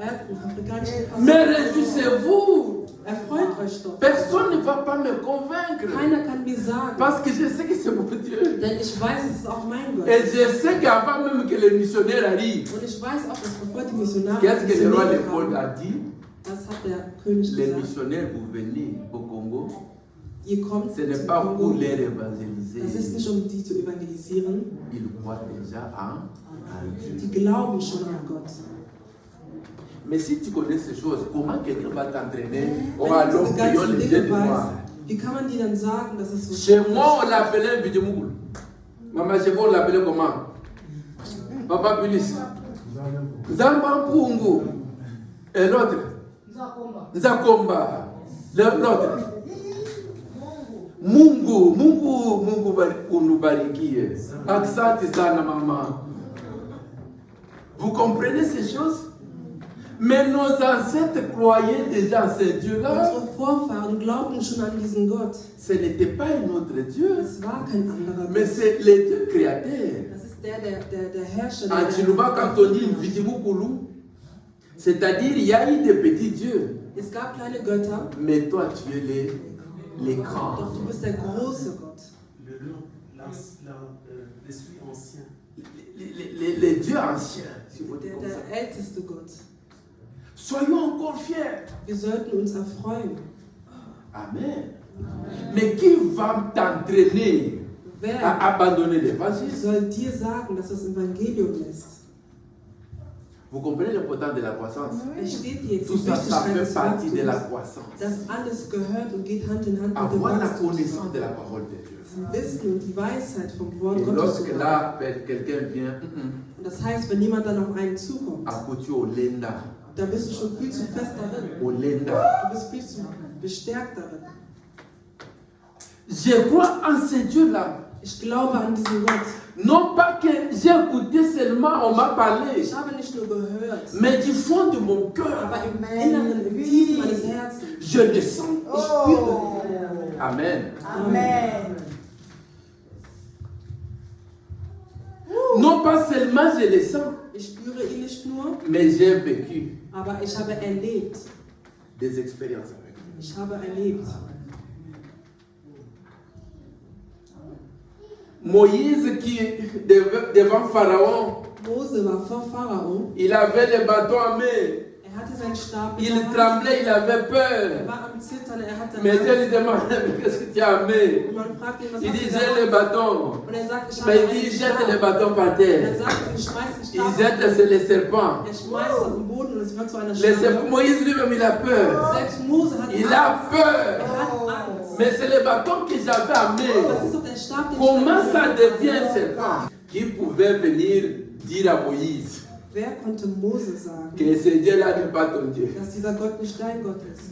Er hat einen afrikanischen Pass. Mais réjouissez-vous, Erfreut euch doch. personne ne va pas me convaincre. Keiner kann mir sagen, Parce que je sais que c'est mon Dieu. denn ich weiß, es ist auch mein Gott. Et je sais qu'avant même que les missionnaires arrivent, Und ich weiß auch, dass bevor die Missionare qu'est-ce que le roi missioniert Léopold haben, a dit? das hat der König Les gesagt, missionnaires, vous venez au Congo, ihr kommt ce n'est zum pas Kongo, pour les das ist évangéliser. nicht um die zu evangelisieren, Ils croient déjà en Dieu. die glauben schon an Gott. Mais si tu connais ces choses, comment quelqu'un va t'entraîner? Oh, Wenn alors, du diese prions ganzen les dieux Dinge de noir. weißt, wie kann man dir dann sagen, dass es so Chez moi, on l'appelait Vidimoul. Maman, chez vous, on l'appelait comment? Papa Pulis. Nzamampungu. Et l'autre? Nzakomba. L'autre? Mungu unubarikie. Asante sana mama. Vous comprenez ces choses? Mais nos ancêtres croyaient déjà en ce Dieu-là. Unsere Vorfahren glaubten schon an diesen Gott. Ce n'était pas un autre Dieu, Es war kein anderer mais Gott. c'est le Dieu créateur. Das ist der Herrscher, En Chiluba, quand on dit Vidimukulu, c'est-à-dire il y a eu des petits dieux, Es gab kleine Götter, mais toi tu es les grands. doch du bist der große Gott. L'esprit ancien. Les dieux anciens, si vous dites comme ça. Der älteste Gott. Soyons encore fiers. Wir sollten uns erfreuen. Amen. Mais qui va t'entraîner Wer à abandonner l'évangile? soll dir sagen, dass das Evangelium ist? Vous comprenez l'importance de la croissance? Versteht ihr jetzt Tout die ça, ça Wichtigkeit fait des partie de la Wachstums? croissance. Das alles gehört und geht Hand in Hand mit dem Avoir la Wachstum. connaissance de la parole de Dieu. Das Wissen und die Weisheit vom Wort Et Gottes. lorsque zu haben. là, quelqu'un vient, Und das heißt, wenn jemand dann auf einen zukommt, à côté au lenda, dann bist du schon viel zu fest darin. au lenda. Du bist viel zu bestärkt darin. Je crois en ce Dieu-là. Ich glaube an diesen Gott. Non pas que j'ai écouté seulement, on m'a parlé, Ich habe nicht nur gehört, mais du fond de mon cœur, aber im Inneren, im Tiefen meines Herzens, je le sens. ich spüre. Amen. Amen. Non pas seulement je le sens, Ich spüre ihn nicht nur, mais j'ai vécu aber ich habe erlebt. des expériences avec lui. Ich habe erlebt. Moïse qui, devant Pharaon, Mose war vor Pharao. il avait le bâton en main. Hatte seinen Stab in Il der Hand. tremblait, il avait peur. War am Zittern, hatte Mais Dieu lui Angst. demande, mais qu'est-ce que tu as en main? Und man fragt ihn, was Il hast dit, du j'ai le da? bâton. Und sagt, ich habe Mais il einen dit, jette le Stab. bâton par Und terre. er sagt, ich schmeiß den Il Stab. jette, c'est le serpent. Schmeißt auf den Boden und es wird zu einer Le serpent. Schlange. Moïse lui-même, il a peur. Selbst Mose hat Il Angst. a peur. Hat Angst. Mais c'est le bâton que j'avais en Das main. ist doch der Stab, den Comment ich ça habe. devient un serpent? Qui pouvait venir dire à Moïse Wer konnte Mose sagen, que ce Dieu-là n'est pas ton Dieu? dass dieser Gott nicht dein Gott ist?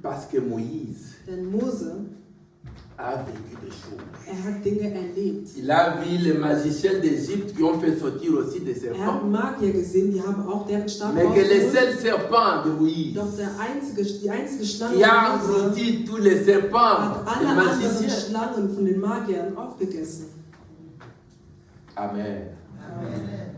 Parce que Moïse Denn Mose, a vécu des choses. hat Dinge erlebt. Il a vu les magiciens d'Égypte qui ont fait sortir aussi des Hat serpents. Magier gesehen, die haben auch deren Stab Mais que le rausgeholt. seul serpent de Moïse Doch die einzige Schlange qui a von Mose englouti tous les serpents hat des alle anderen magiciens. Schlangen von den Magiern aufgegessen. Amen.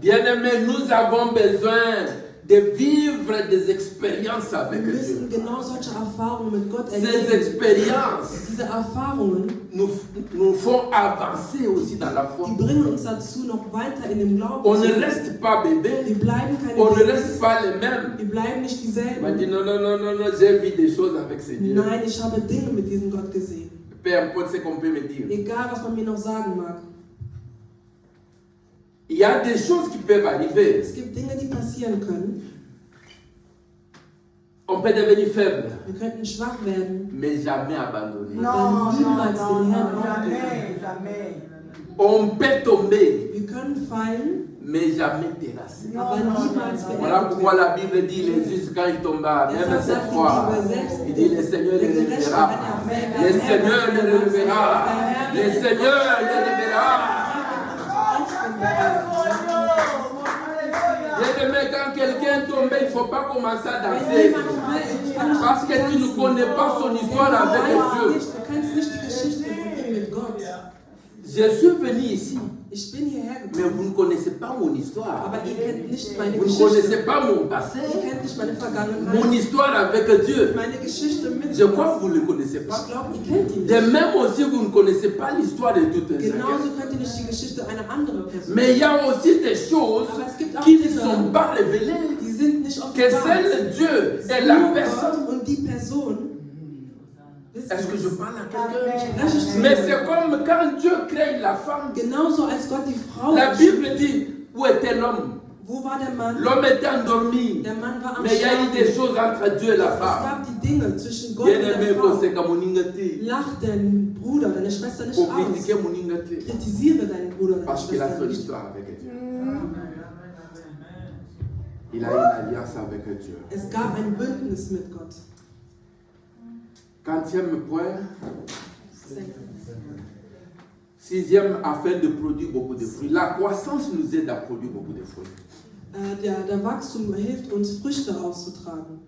Bien-aimés, nous avons besoin de vivre des expériences Wir avec müssen Dieu. genau solche Erfahrungen mit Gott Ces erleben. expériences Diese Erfahrungen, nous font avancer aussi dans la foi. die bringen uns dazu, noch weiter in dem Glauben On zu ne gehen. reste pas bébé, Wir bleiben keine on ne Babys. reste pas les mêmes. Wir bleiben nicht On m'a dit dieselben. non, non, non, non, non, j'ai vu des choses avec ce Dieu. Nein, ich habe Dinge mit diesem Gott gesehen. Peu importe ce qu'on peut me dire. Egal, was man mir noch sagen mag. Il y a des choses qui peuvent arriver. Es gibt Dinge, die passieren können. On peut devenir faible, Wir könnten schwach werden. mais jamais abandonner. Non, non, non, niemals den Herrn non, aufgeben. jamais, jamais. On peut tomber, Wir können fallen, mais jamais terrasser. Non, aber non, niemals non, non. Voilà beendet pourquoi werden. la Bible dit les justes quand ils tombent, même Deshalb cette sagt die fois, Bibel selbst, il dit le Seigneur les der Gerechte, relèvera. wenn er fällt, Le der Seigneur Herr les wird ihn relèvera. aufstellen. Le Seigneur les relèvera. Bien-aimé, quand quelqu'un tombe, il ne faut pas commencer à danser. Parce que tu ne connais pas son histoire avec Dieu. Du kennst nicht die Geschichte von ihm mit Gott. Je suis venu ici, Ich bin hierher mais gekommen, vous ne connaissez pas mon histoire. aber ihr kennt nicht meine Vous ne Geschichte. connaissez pas mon passé, Ihr kennt nicht meine mon Vergangenheit, histoire avec Dieu. meine Geschichte mit Je crois Gott. que vous ne le connaissez Ich pas. glaube, ihr kennt ihn De nicht. même aussi, vous ne connaissez pas l'histoire de tout un chacun. Genauso könnt ihr nicht die Geschichte einer anderen Person. Mais il y a aussi des choses Aber es gibt auch qui ne Dinge, sont pas révélées. die sind nicht Que offenbar. seul Dieu et la Nur personne. Gott und die Person wissen Est-ce que je es. parle à quelqu'un? Spreche ich zu Mais dir. c'est comme quand Dieu crée la femme. Genauso als Gott die Frau La erschuf. Bible dit, où était l'homme? Wo war der Mann? L'homme était endormi. Der Mann war am Mais il y a eu des Schlafen. choses entre Dieu et la Es femme. gab die Dinge zwischen Gott und Bien-aimé, der Frau. c'est comme Moningati. Lach deinen Bruder, deine Schwester nicht Pour aus. critiquer Moningati. Kritisiere deinen Bruder, deine Parce qu'il a Schwester son nicht. histoire avec Dieu. Il a une alliance avec Dieu. Es gab ein Bündnis mit Gott. Quantième point. Sixième, afin de produire beaucoup de fruits. La croissance nous aide à produire beaucoup de fruits. Der Wachstum hilft uns, Früchte auszutragen.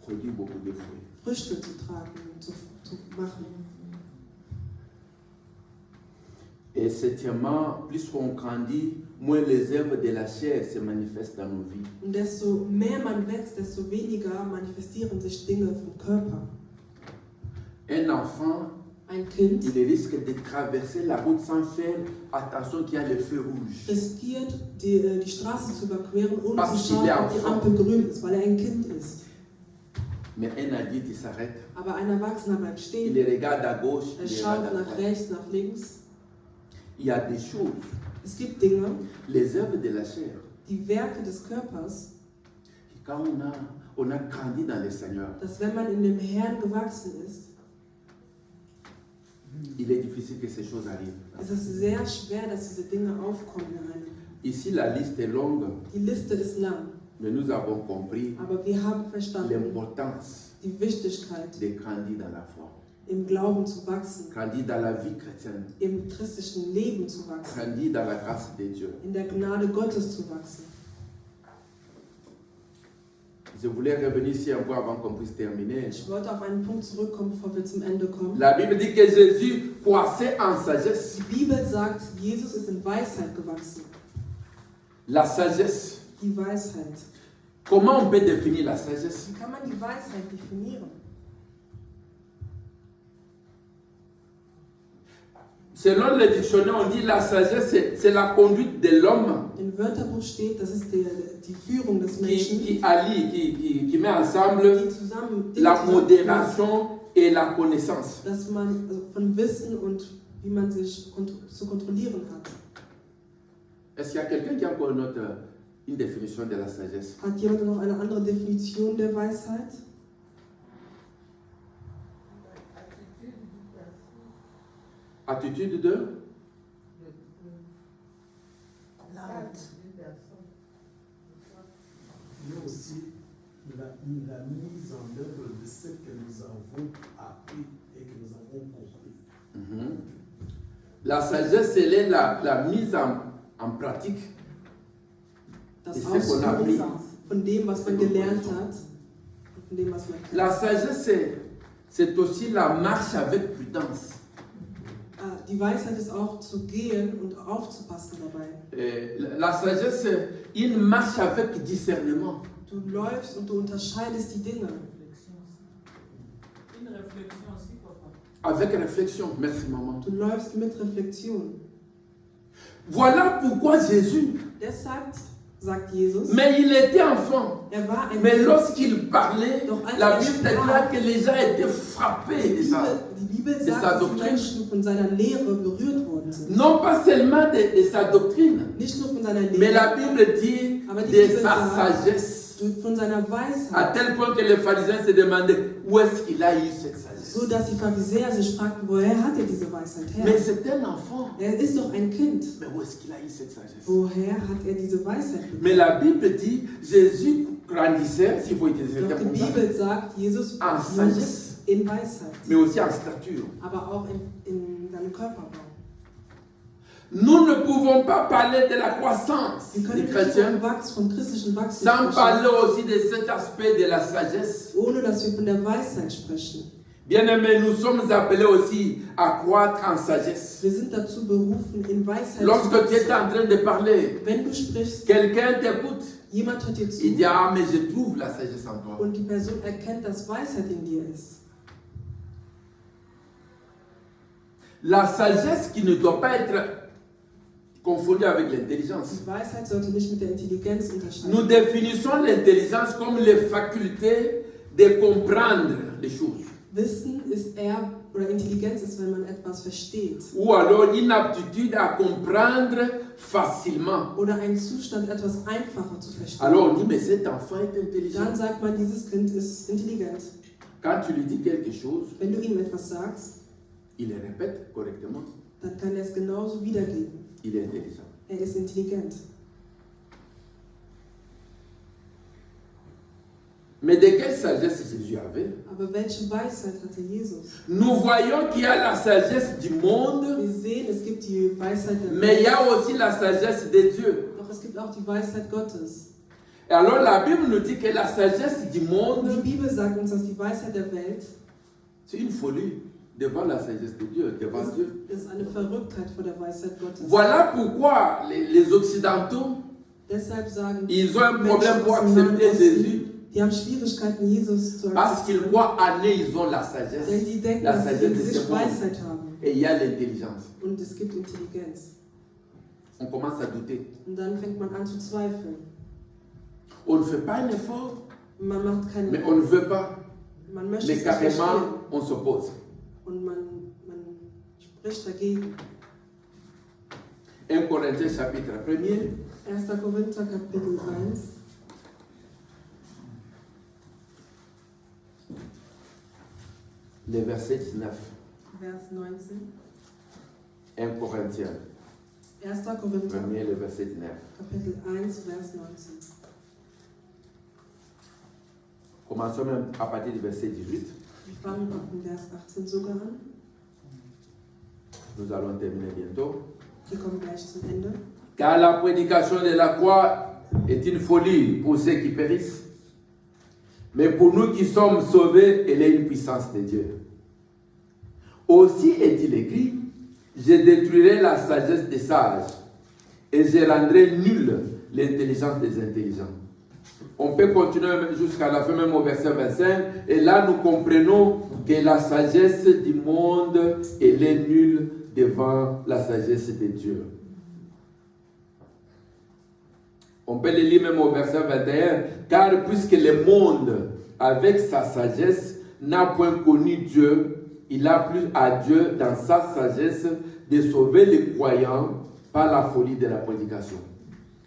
Produire beaucoup de fruits. Früchte zu tragen, zu machen. Et septièmement, plus on grandit, moins les œuvres de la chair se manifestent dans nos vies. Und desto mehr man wächst, desto weniger manifestieren sich Dinge vom Körper. Un enfant, Ein Kind il risque de traverser la route sans faire attention qu'il y a le feu rouge. riskiert, die Straße zu überqueren, ohne Parce zu qu'il schauen, est ob die enfant. Ampel grün ist, weil er ein Kind ist. Mais un adulte, il s'arrête. Aber ein Erwachsener bleibt Il stehen, regarde à gauche, er il schaut regarde à nach droite. rechts, nach links. Il y a des choses, Es gibt Dinge, les œuvres de la chair, die Werke des Körpers, qui quand on a grandi dans le Seigneur, dass wenn man in dem Herrn gewachsen ist, il est difficile que ces choses arrivent. ist es sehr schwer, dass diese Dinge aufkommen in einem. Ici, la liste est longue, Die Liste ist lang, mais nous avons compris aber wir haben verstanden, l'importance die Wichtigkeit, de grandir dans la foi, im Glauben zu wachsen, grandir dans la vie chrétienne, im christlichen Leben zu wachsen, grandir dans la grâce de Dieu. in der Gnade Gottes zu wachsen. Je voulais revenir ici un peu avant qu'on puisse terminer. Ich wollte auf einen Punkt zurückkommen, bevor wir zum Ende kommen. La Bible dit que Jésus croissait en sagesse. Die Bibel sagt, Jesus ist in Weisheit gewachsen. La sagesse. Die Weisheit. Comment on peut définir la sagesse? Wie kann man die Weisheit definieren? Selon le dictionnaire, on dit la sagesse, c'est la conduite de l'homme Im Wörterbuch steht, das ist die Führung des Menschen, qui allie, qui met ensemble die zusammen la Dinge modération et la connaissance. dass man von Wissen und wie man sich zu kontrollieren hat. Est-ce qu'il y a quelqu'un qui a encore une définition de la sagesse? Hat jemand noch eine andere Definition der Weisheit? Attitude de? Mais aussi la mise en œuvre de ce que nous avons appris et que nous avons compris. Mhm. La sagesse, c'est la mise en pratique. Das Ist das von Ausführen Appli? von dem, was man gelernt hat, und von dem, was man kennt. La sagesse, c'est aussi la marche avec prudence. Die Weisheit ist auch zu gehen und aufzupassen dabei. La sagesse, c'est une marche avec discernement. Du läufst und du unterscheidest die Dinge. Une réflexion aussi, papa. Avec réflexion. Merci, maman. Du läufst mit Reflexion. Voilà pourquoi Jésus, Deshalb sagt Jesus, mais il était enfant. war ein Mais Kind. lorsqu'il parlait, Doch als la er Bible sprach, déclare que les gens étaient frappés de ça. Die Bibel de sagt, sa dass die doctrine. Menschen von seiner Lehre berührt worden sind. Non pas seulement de sa doctrine, Nicht nur von seiner mais Lehre, la Bible dit Aber die de Bibel sa sagt, sagesse. von seiner À Weisheit. tel point que les pharisiens se demandaient où est-ce qu'il a eu cette sagesse. So dass die Pharisäer sich fragten, woher hat er diese Weisheit her? Mais c'est un enfant. Er ist doch ein Kind. Mais où est-ce qu'il a eu cette sagesse? Woher hat er diese Weisheit Mais bekommen? la Bible dit Jésus grandissait, s'il faut utiliser le Doch terme die comme ça, Bibel sagt, Jesus en wuchs sagesse, in Weisheit, mais aussi en stature. aber auch in seinem Körperbau. Nous ne pouvons pas parler de la croissance Wir des können nicht chrétiens vom christlichen Wachstum sans sprechen, parler aussi de cet aspect de la sagesse. ohne dass wir von der Weisheit sprechen. Bien-aimés, nous sommes appelés aussi à croître en sagesse. Wir sind dazu berufen, in Weisheit zu Lorsque tu étais wachsen. en train de parler, Wenn du sprichst, quelqu'un t'écoute, jemand hört dir zu il dit ah mais je trouve la sagesse en toi. und die Person erkennt, dass Weisheit in dir ist. La sagesse qui ne doit pas être confondue avec l'intelligence. Die Weisheit sollte nicht mit der Intelligenz Nous unterscheiden. définissons l'intelligence comme les facultés de comprendre les choses. Wissen ist eher, oder Intelligenz ist, wenn man etwas versteht. Ou alors une aptitude à comprendre facilement. oder einen Zustand etwas einfacher zu verstehen. Alors on dit, mais cet enfant est intelligent. Dann sagt man, dieses Kind ist intelligent. Quand tu lui dis quelque chose, Wenn du ihm etwas sagst, il le répète correctement. dann kann er es genauso wiedergeben. Il est intelligent. Er ist intelligent. Mais de quelle sagesse Jésus avait? Aber welche Weisheit hatte Jesus? Nous voyons qu'il y a la sagesse du monde, Wir sehen, es gibt die Weisheit der mais il y Welt, a aussi la sagesse de Dieu. doch es gibt auch die Weisheit Gottes. Et alors la Bible nous dit que la sagesse du Und monde, die Bibel sagt uns, dass die Weisheit der Welt c'est une folie devant la sagesse de Dieu, devant Dieu. ist eine Verrücktheit vor der Weisheit Gottes. Voilà pourquoi les Occidentaux, Deshalb sagen ils ont un problème pour aus dem Nahen accepter Jésus. Osten, die haben Schwierigkeiten, Jesus zu Parce qu'ils akzeptieren, croient en eux, ils ont la sagesse. denn die denken, La dass sie sagesse in de sich ce monde. Weisheit haben. Et il y a l'intelligence. Und es gibt Intelligenz. On commence à douter. Und dann fängt man an zu zweifeln. On ne fait pas un effort, Man macht keine, mais on ne veut pas. man möchte Mais es nicht verstehen. carrément, on s'oppose. Und man spricht dagegen. 1 Corinthiens chapitre 1er, 1. Korinther Kapitel 1, le verset 19. Vers 19. 1 Corinthiens 1. Korinther 1er, le verset 19. Kapitel 1, Vers 19. Commençons même à partir du verset 18. Wir fangen ab dem Vers 18 sogar an. Nous allons terminer bientôt. Wir kommen gleich zum Ende. Car la prédication de la croix est une folie pour ceux qui périssent. Mais pour nous qui sommes sauvés, elle est une puissance de Dieu. Aussi est-il écrit, je détruirai la sagesse des sages et je rendrai nulle l'intelligence des intelligents. On peut continuer jusqu'à la fin, même au verset 25. Et là, nous comprenons que la sagesse du monde, elle est nulle devant la sagesse de Dieu. On peut le lire même au verset 21. Car puisque le monde, avec sa sagesse, n'a point connu Dieu, il a plu à Dieu dans sa sagesse de sauver les croyants par la folie de la prédication.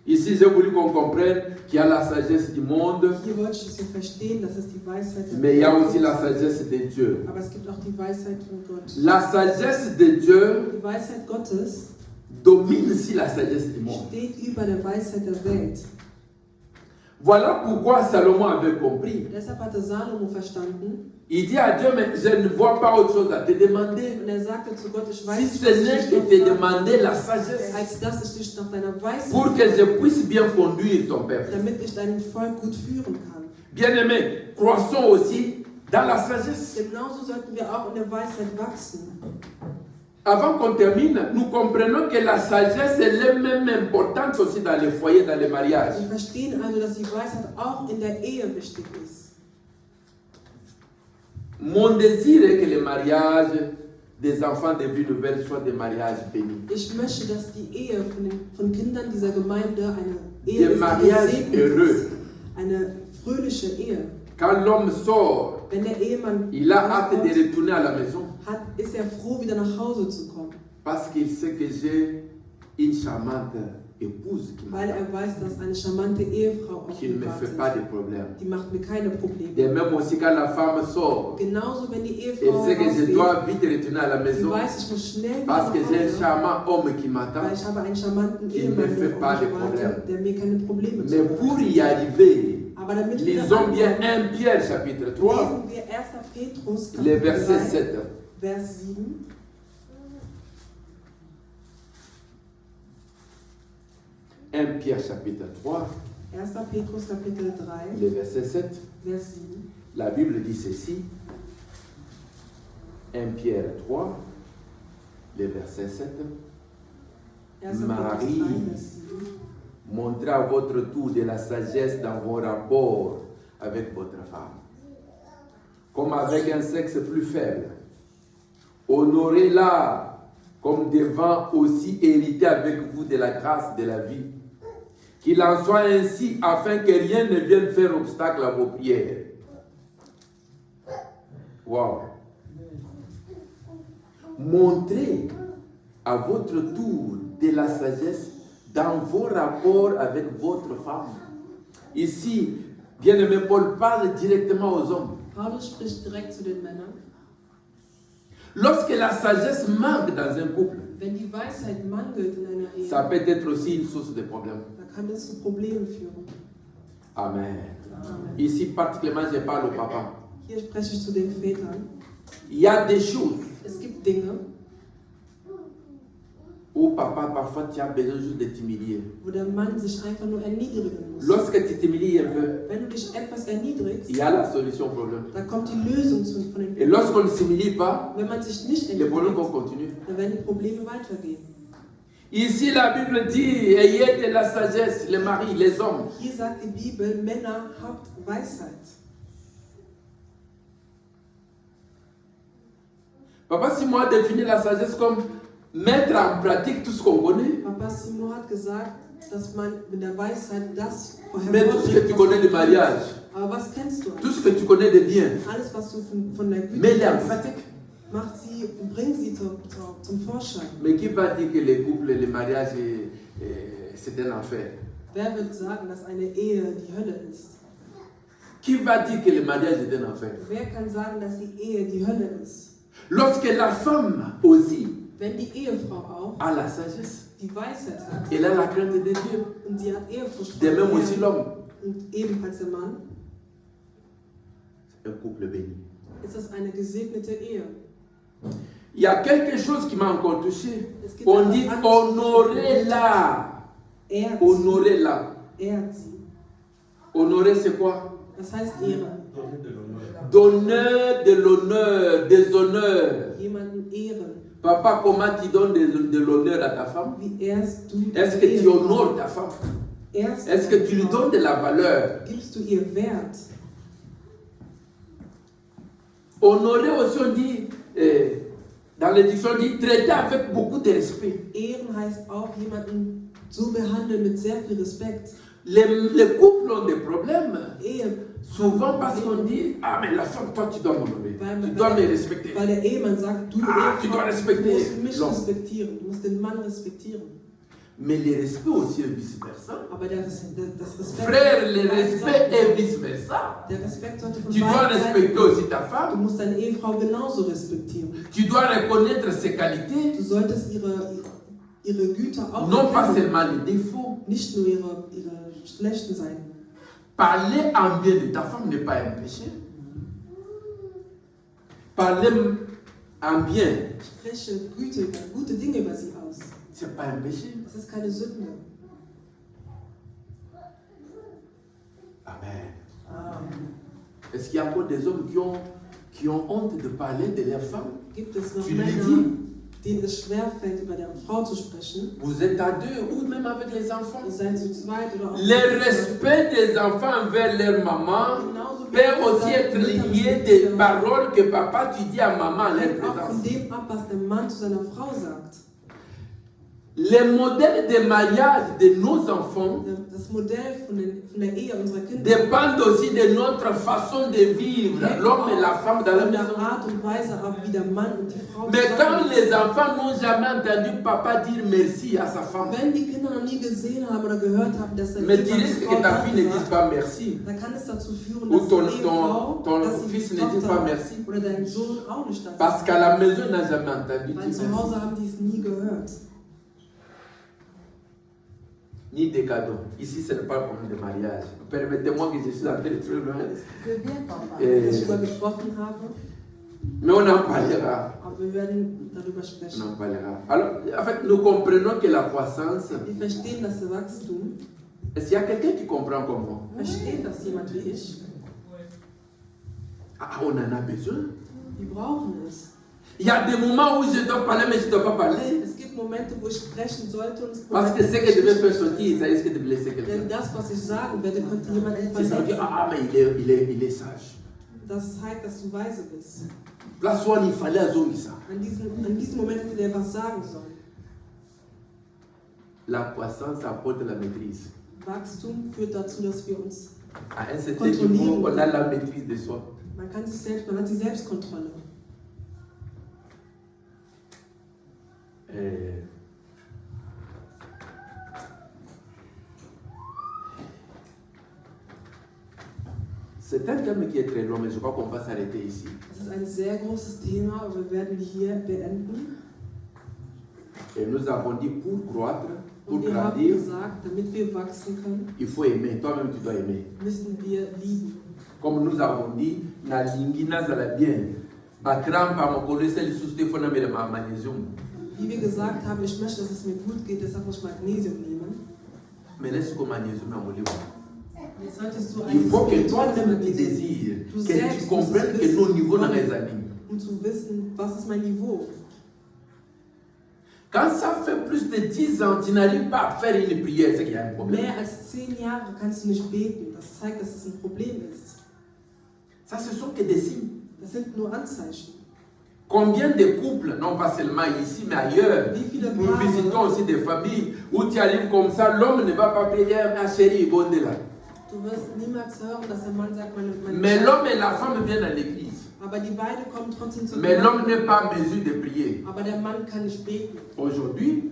Ici, j'ai voulu qu'on comprenne qu'il y a la sagesse du monde, Hier wollte ich, dass wir verstehen, dass es die Weisheit der mais il y a Welt aussi la gibt. sagesse de Dieu. Aber es gibt auch die Weisheit von Gott. La sagesse de Dieu Die Weisheit Gottes domine aussi la sagesse du monde. steht über der Weisheit der Welt. Voilà pourquoi Salomon avait compris. Deshalb hatte Salomo verstanden Il dit à Dieu, mais je ne vois pas autre chose à te demander. und er sagte zu Gott, ich weiß Si nicht, ce was n'est ich que noch te frage, demander la sagesse als dass ich dich nach deiner pour Weisheit, que je puisse bien conduire ton peuple. damit ich dein Volk gut führen kann. Bien-aimés, croissons aussi dans la sagesse. Genauso sollten wir auch in der Weisheit wachsen. Avant qu'on termine, nous comprenons que la sagesse est même importante aussi dans les foyers, dans les mariages. Wir verstehen also, dass die Weisheit auch in der Ehe wichtig ist. Mon désir est que les mariages des enfants de vie nouvelle soient des mariages bénis. Ich möchte, dass die Ehe von Kindern dieser Gemeinde eine Ehe Des ist, die mariages gesegnet heureux. ist. Eine fröhliche Ehe. Quand l'homme sort, Wenn der Ehemann il a hâte de rauskommt, retourner à la maison ist er froh, wieder nach Hause zu kommen. parce qu'il sait que j'ai une charmante épouse Weil er weiß, dass eine charmante Ehefrau auf qui ne ihn me fait pas wartet. de problème. Die macht mir keine Probleme. Et même aussi quand la femme sort, Genauso, wenn die elle Ehefrau sait que je rausgeht, dois vite retourner à la sie maison weiß, ich muss schnell wieder parce nach que j'ai un Hause, charmant homme qui m'attend. weil ich habe einen charmanten qui ne Ehemann, me fait der pas auf de mich problème. wartet, der mir keine Probleme Mais macht. pour y arriver, Aber damit wir lisons bien ankommen, 1 Pierre chapitre 3, lesen wir 1. Petrus le Kapitel verset 3, 7. Vers 7. 1 Pierre chapitre 3, 1. Petrus Kapitel 3, le verset 7. Vers 7. La Bible dit ceci. 1 Pierre 3, le verset 7. 1. Petrus Marie. 3, Vers 7. Montrez à votre tour de la sagesse dans vos rapports avec votre femme, comme avec un sexe plus faible. Honorez-la comme devant aussi hériter avec vous de la grâce de la vie. Qu'il en soit ainsi afin que rien ne vienne faire obstacle à vos prières. Wow. Montrez à votre tour de la sagesse dans vos rapports avec votre femme. Ici, bien-aimé, Paul parle directement aux hommes. Paulus spricht direkt zu den Männern. Lorsque la sagesse manque dans un couple, Wenn die Weisheit mangelt in einer Ehe, ça peut être aussi une source de problème. dann kann das zu Problemen führen. Amen. Amen. Ici, particulièrement, je parle au papa. Hier spreche ich zu den Vätern. Il y a des choses Es gibt Dinge, où papa, parfois, tu as besoin juste de t'humilier. wo der Mann sich einfach nur erniedrigen muss. Lorsque tu t'humilies un peu, Wenn du dich etwas erniedrigst, il y a la solution au problème. dann kommt die Lösung von den Et lorsqu'on ne s'humilie pas, Wenn man sich nicht les problèmes vont erniedrigt, continuer. dann werden die Probleme weitergehen. Ici, la Bible dit, ayez de la sagesse, les maris, les hommes. Hier sagt die Bibel, Männer, habt Weisheit. Papa Simon a défini la sagesse comme mettre en pratique tout ce qu'on connaît. Papa Simon hat gesagt, dass man mit der Weisheit das Mais tout ce que tu connais de mariage, Aber was kennst du? tout ce que tu connais de bien, Alles, was du von der Güte mets-les en kennst, pratique. mach sie und bring sie zum Vorschein. Mais qui va dire que les couples, les mariages, c'est un enfer? Wer wird sagen, dass eine Ehe die Hölle ist? Qui va dire que le mariage est un enfer? Wer kann sagen, dass die Ehe die Hölle ist? Lorsque la femme aussi Wenn die Ehefrau auch a la sagesse, die Weisheit hat elle a la crainte de Dieu. und sie hat Ehrfurcht De vor même aussi Herrn l'homme. und ebenfalls der Mann, Un couple béni. ist das eine gesegnete Ehe. Il y a quelque chose qui m'a encore touché. Es gibt On etwas dit anderes. honorez-la. Ehrt, Honorez-la. ehrt sie. Honorer, c'est quoi? Das heißt Ehre. Donner de l'honneur. Donner de l'honneur, des honneurs. Jemanden ehren. Papa, comment tu donnes de l'honneur à ta femme? Wie ehrst du Est-ce deine que tu Ehefrau? honores ta femme? Ehrst du Est-ce que deine tu lui Frau? donnes de la valeur? Gibst du ihr Wert? Honorer aussi, on dit, dans l'édition, on dit traiter avec beaucoup de respect. Ehren heißt auch, jemanden so behandeln mit sehr viel Respekt. Les couples ont des problèmes. Ehe, Souvent parce qu'on dit, ah mais la femme, toi tu dois m'honorer. weil, Tu dois me respecter. weil der Ehemann sagt, du Ah, tu dois Ehefrau, respecter du musst mich l'homme. respektieren, du musst den Mann respektieren. Mais le respect aussi est vice-versa. Aber das Respekt, Frère, le respect est vice-versa. der Respekt sollte von Tu dois beiden respecter Seiten. aussi ta Du femme. musst deine Ehefrau genauso respektieren. Tu dois reconnaître ses qualités. Du solltest ihre Güter auch Non pas erkennen. seulement les défauts. Nicht nur ihre schlechten Seiten. Parler en bien de ta femme n'est pas un péché. Parler en bien, Spreche gute Dinge über sie aus. ce n'est pas un péché. Das ist keine Sünde. Amen. Est-ce qu'il y a encore des hommes qui ont honte de parler de leur femme? Gibt es noch Tu lui Männer, dis, denen es schwerfällt, über deren Frau zu sprechen? vous êtes à deux ou même avec les enfants. Ihr seid zu zweit oder auch Le respect des enfants envers leur maman genauso peut aussi être lié des paroles que papa tu dis à maman en leur hängt auch von présence. dem ab, was der Mann zu seiner Frau sagt. Les modèles de mariage de nos enfants Das Modell von der Ehe unserer Kinder dépendent aussi de notre façon de vivre, l'homme et la femme dans la von der maison. Art und Weise ab, wie der Mann und die Frau Mais quand zusammen. les enfants n'ont jamais entendu papa dire merci à sa femme, Wenn die Kinder noch nie gesehen haben oder gehört haben, dass der mais tu Ehemann risques zur que ta Frau fille ne Danke dise sagt, pas merci. dann kann es dazu führen, Ou dass ton- die Ehefrau, ton dass die fils ne dit pas merci. Tochter oder dein Sohn auch nicht dazu Parce qu'à la maison, il n'a jamais entendu Weil dire zu Hause merci. haben die es nie gehört. Ni des cadeaux. Ici, ce n'est pas le problème de mariage. Permettez-moi que je suis en train de très loin. C'est bien, papa. Et- Dass ich darüber gesprochen habe, Mais on en parlera. aber wir werden darüber On sprechen. en parlera. Alors, en fait, nous comprenons que la croissance, Wir verstehen das Wachstum. est-ce qu'il y a quelqu'un qui comprend comme moi? Versteht das jemand wie ich? Ah, on en a besoin. Wir brauchen es. Il y a des moments où je dois parler, mais je ne dois pas parler. Es gibt Momente, wo ich sprechen sollte und es Parce que ce que je vais faire sortir, ça risque de blesser Denn quelqu'un. das, was ich sagen werde, könnte jemanden C'est ça, on dit, verletzen. ah, mais il est sage. Das zeigt, dass du weise bist. Là, soit il fallait à ça. An diesem Moment hätte der was sagen sollen. La croissance apporte la maîtrise. Wachstum führt dazu, dass wir uns, À un certain niveau, on a la maîtrise de soi. man hat die Selbstkontrolle. C'est un thème qui est très long, mais je crois qu'on va s'arrêter ici. Das ist ein sehr großes Thema, aber wir werden hier beenden. Et nous avons dit pour croître, pour Und wir haben grandir, gesagt, damit wir wachsen können, il faut aimer. Toi-même, tu dois aimer. müssen wir lieben. Comme nous avons dit, na lingi nazala bien. Batrampa mokolese li suste fona mele ma magnesium. Wie wir gesagt haben, ich möchte, dass es mir gut geht, deshalb muss ich Magnesium nehmen. Mais laisse comme magnesium à mon livre. Jetzt solltest du Il faut que ein toi-même tu désires, Du que selbst tu comprennes musst que es ton niveau wissen, dans les amis. um zu wissen, was ist mein Niveau. Quand ça fait plus de 10 ans, tu n'arrives pas à faire une prière, c'est qu'il y a un problème. Mehr als 10 Jahre kannst du nicht beten. Das zeigt, dass es ein Problem ist. Ça, ce sont que des signes. Das sind nur Anzeichen. Combien de couples, non pas seulement ici, mais ailleurs, Wie viele nous Paare, visitons aussi des familles où tu arrives comme ça, l'homme ne va pas prier, ma chérie, bonne là. du wirst niemals hören, dass der Mann sagt, meine Mais l'homme et la femme viennent à l'église. aber die beiden kommen trotzdem zur Mais l'homme Gemeinde. n'est pas en mesure de prier. Aber der Mann kann nicht beten. Aujourd'hui,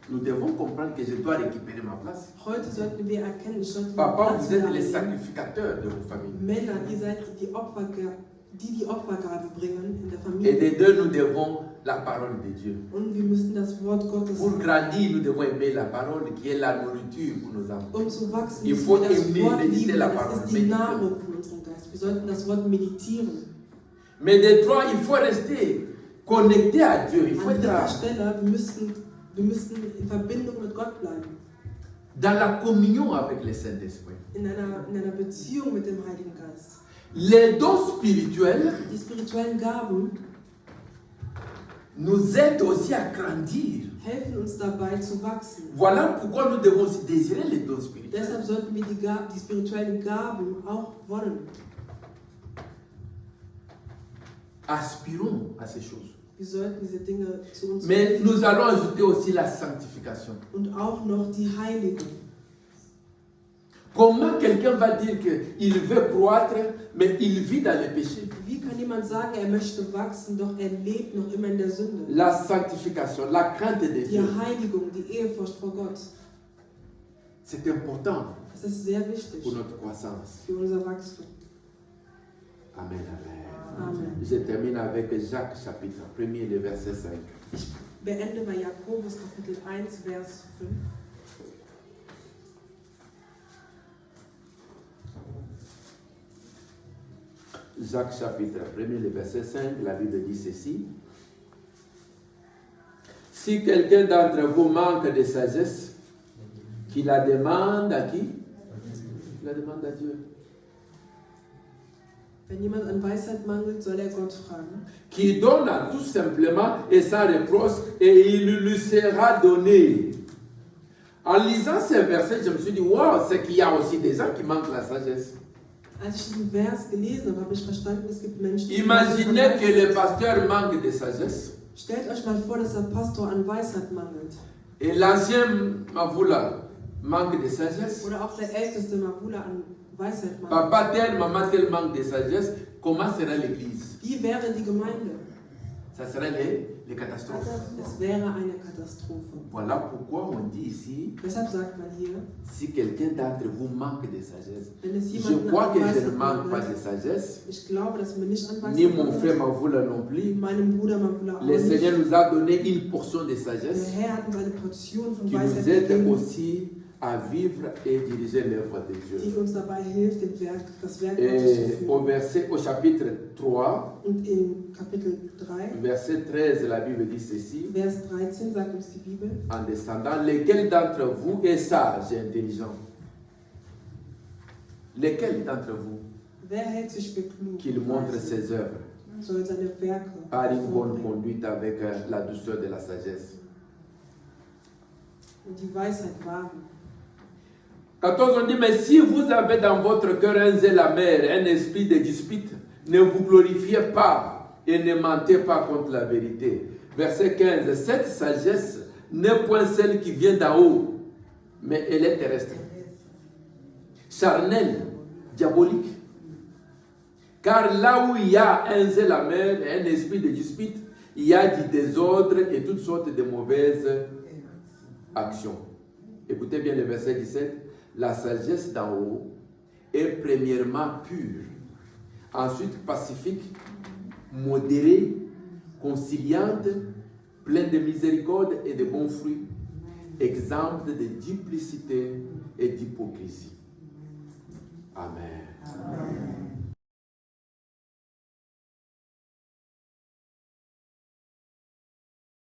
nous devons comprendre que je dois récupérer ma place. Heute sollten wir erkennen, ich sollte Papa, Platz vous êtes les nehmen. sacrificateurs de vos familles. Männer, ihr seid die Opfergaben bringen in der Et Familie. des deux, nous devons la parole de Dieu. Und wir müssen das Wort Gottes, Pour grandir, nous devons aimer la parole qui est la nourriture pour nos âmes. um zu wachsen, Il müssen faut wir das aimer, Wort méditer lieben. la Das parole, ist die méditer. Nahrung für unseren Geist. Wir sollten das Wort meditieren. Mais de trois, il faut rester connecté à Dieu. Il faut An être dritter Stelle, wir müssen in Verbindung mit Gott bleiben. dans la communion avec le Saint-Esprit. In einer Beziehung mit dem Heiligen Geist. Les dons spirituels Die spirituellen Gaben nous aident aussi à grandir. helfen uns dabei zu wachsen. Voilà pourquoi nous devons aussi désirer les dons spirituels. Deshalb sollten wir die spirituellen Gaben auch wollen. Aspirons à ces choses. Wir sollten diese Dinge zu uns Mais nehmen. nous allons ajouter aussi la sanctification. Und auch noch die Heiligung. Comment quelqu'un va dire qu'il veut croître, mais il vit dans le péché? Wie kann jemand sagen, er möchte wachsen, doch er lebt noch immer in der Sünde? La sanctification, la crainte de Die Dieu, Heiligung, die Ehrfurcht vor Gott, c'est important das ist sehr wichtig pour notre croissance. für unser Wachstum. Amen, amen. Amen. Je termine avec Jacques chapitre 1er, le verset 5. Ich beende bei Jakobus Kapitel 1, Vers 5. Jacques chapitre 1er, le verset 5, la Bible dit ceci. Si quelqu'un d'entre vous manque de sagesse, qu'il la demande à qui? Il la demande à Dieu. Wenn jemand an Weisheit mangelt, soll er Gott fragen. Qui donne à tout simplement et sans reproche, et il lui sera donné. En lisant ces versets, je me suis dit, wow, c'est qu'il y a aussi des gens qui manquent la sagesse. Als ich diesen Vers gelesen habe, habe ich verstanden, es gibt Menschen, die Imaginez que le pasteur manque de sagesse. Stellt euch mal vor, dass der Pastor an Weisheit mangelt. Et l'ancien Mavoula manque de sagesse. Oder auch der älteste Mavula an Weisheit mangelt. Papa tel, maman tel manque de sagesse. Comment sera l'église? Wie wäre die Gemeinde? Ça sera les catastrophes. Es wäre eine Katastrophe. Voilà pourquoi on dit ici, Deshalb sagt man hier, si quelqu'un d'entre vous manque de sagesse, wenn es je jemanden crois an que je ne Weisheit manque pas mangelt, de sagesse, ich glaube, dass mir nicht an ni Weisheit mon frère mangelt, Mavoula non plus. meinem Bruder Mavula auch Le Seigneur nicht. nous a donné une portion de Der sagesse Herr hat uns eine Portion von qui Weisheit nous aide gegeben, aussi à vivre et diriger l'œuvre de die Dieu. uns dabei hilft, das Werk Gottes zu Et führen. au chapitre 3, Und in Kapitel 3, verset 13, la Bible dit ceci, Vers 13 sagt uns die Bibel, en descendant, lequel d'entre vous est sage et intelligent? Lequel d'entre vous wer hält sich für klug? qu'il montre ses œuvres Soll seine Werke par une bonne hervorbringen conduite avec la douceur de la sagesse? und die Weisheit wahren. 14, on dit, mais si vous avez dans votre cœur un zèle amer, un esprit de dispute, ne vous glorifiez pas et ne mentez pas contre la vérité. Verset 15, cette sagesse n'est point celle qui vient d'en haut, mais elle est terrestre, charnelle, diabolique. Car là où il y a un zèle amer et un esprit de dispute, il y a du désordre et toutes sortes de mauvaises actions. Écoutez bien le verset 17. La sagesse d'en haut est premièrement pure, ensuite pacifique, modérée, conciliante, pleine de miséricorde et de bons fruits, exempte de duplicité et d'hypocrisie. Amen. Amen.